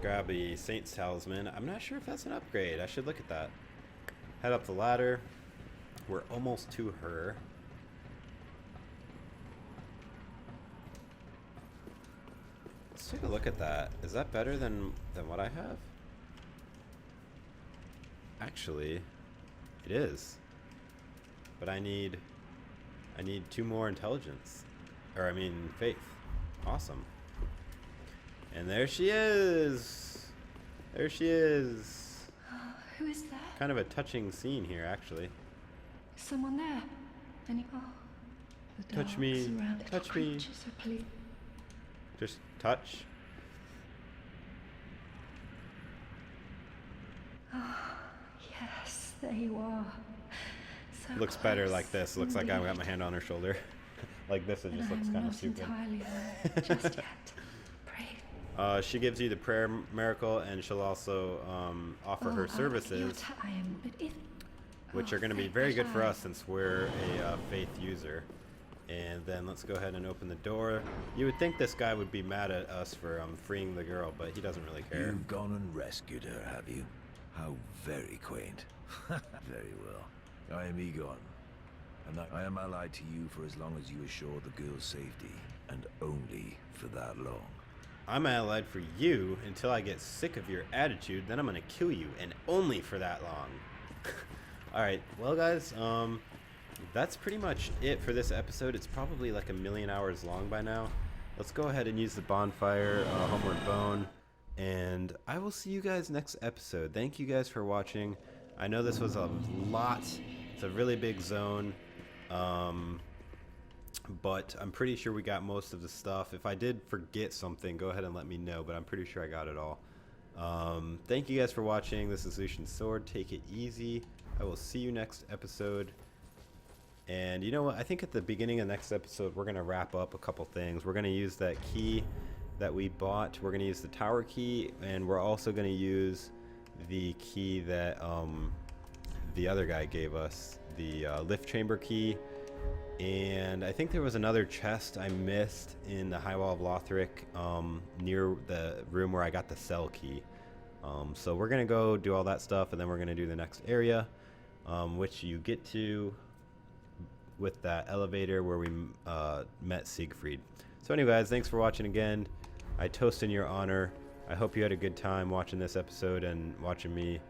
Grab the Saint's Talisman. I'm not sure if that's an upgrade. I should look at that. Head up the ladder. We're almost to her. Let's take a look at that. Is that better than what I have? Actually, it is. But I need 2 more intelligence. Or I mean faith. Awesome. And there she is. There she is. Who is there? Kind of a touching scene here, actually. Is someone there? Any? Oh, the Touch me. surrounded Touch me. creatures are please. Just touch. Oh, yes, there you are. So Looks better close like this. Looks like I got my indeed. hand on her shoulder. Like this, it And just looks I'm kind of not stupid. entirely alone just yet. Pray. She gives you the prayer miracle, and she'll also offer her services, I am, but if, which are going to be very good for us since we're a faith user. And then let's go ahead and open the door. You would think this guy would be mad at us for freeing the girl, but he doesn't really care. You've gone and rescued her, have you? How very quaint. Very well. I am Eygon, and I am allied to you for as long as you assure the girl's safety, and only for that long. I'm allied for you until I get sick of your attitude, then I'm gonna kill you, and only for that long. Alright, well guys, that's pretty much it for this episode. It's probably like 1,000,000 hours long by now. Let's go ahead and use the bonfire, Homeward Bone, and I will see you guys next episode. Thank you guys for watching. I know this was a lot. It's a really big zone. But I'm pretty sure we got most of the stuff. If I did forget something, go ahead and let me know, but I'm pretty sure I got it all. Thank you guys for watching. This is Lucian's Sword. Take it easy. I will see you next episode. And you know what? I think at the beginning of the next episode, we're going to wrap up a couple things. We're going to use that key that we bought. We're going to use the tower key, and we're also going to use the key that the other guy gave us, the lift chamber key. And I think there was another chest I missed in the High Wall of Lothric, near the room where I got the cell key. So we're going to go do all that stuff, and then we're going to do the next area, which you get to with that elevator where we met Siegfried. So anyway, guys, thanks for watching again. I toast in your honor. I hope you had a good time watching this episode and watching me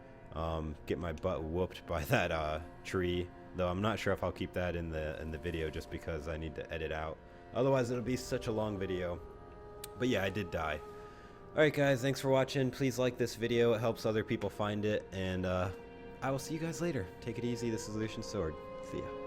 get my butt whooped by that tree. Though I'm not sure if I'll keep that in the video just because I need to edit out. Otherwise, it'll be such a long video. But yeah, I did die. Alright guys, thanks for watching. Please like this video. It helps other people find it. And I will see you guys later. Take it easy. This is Lucian Sword. See ya.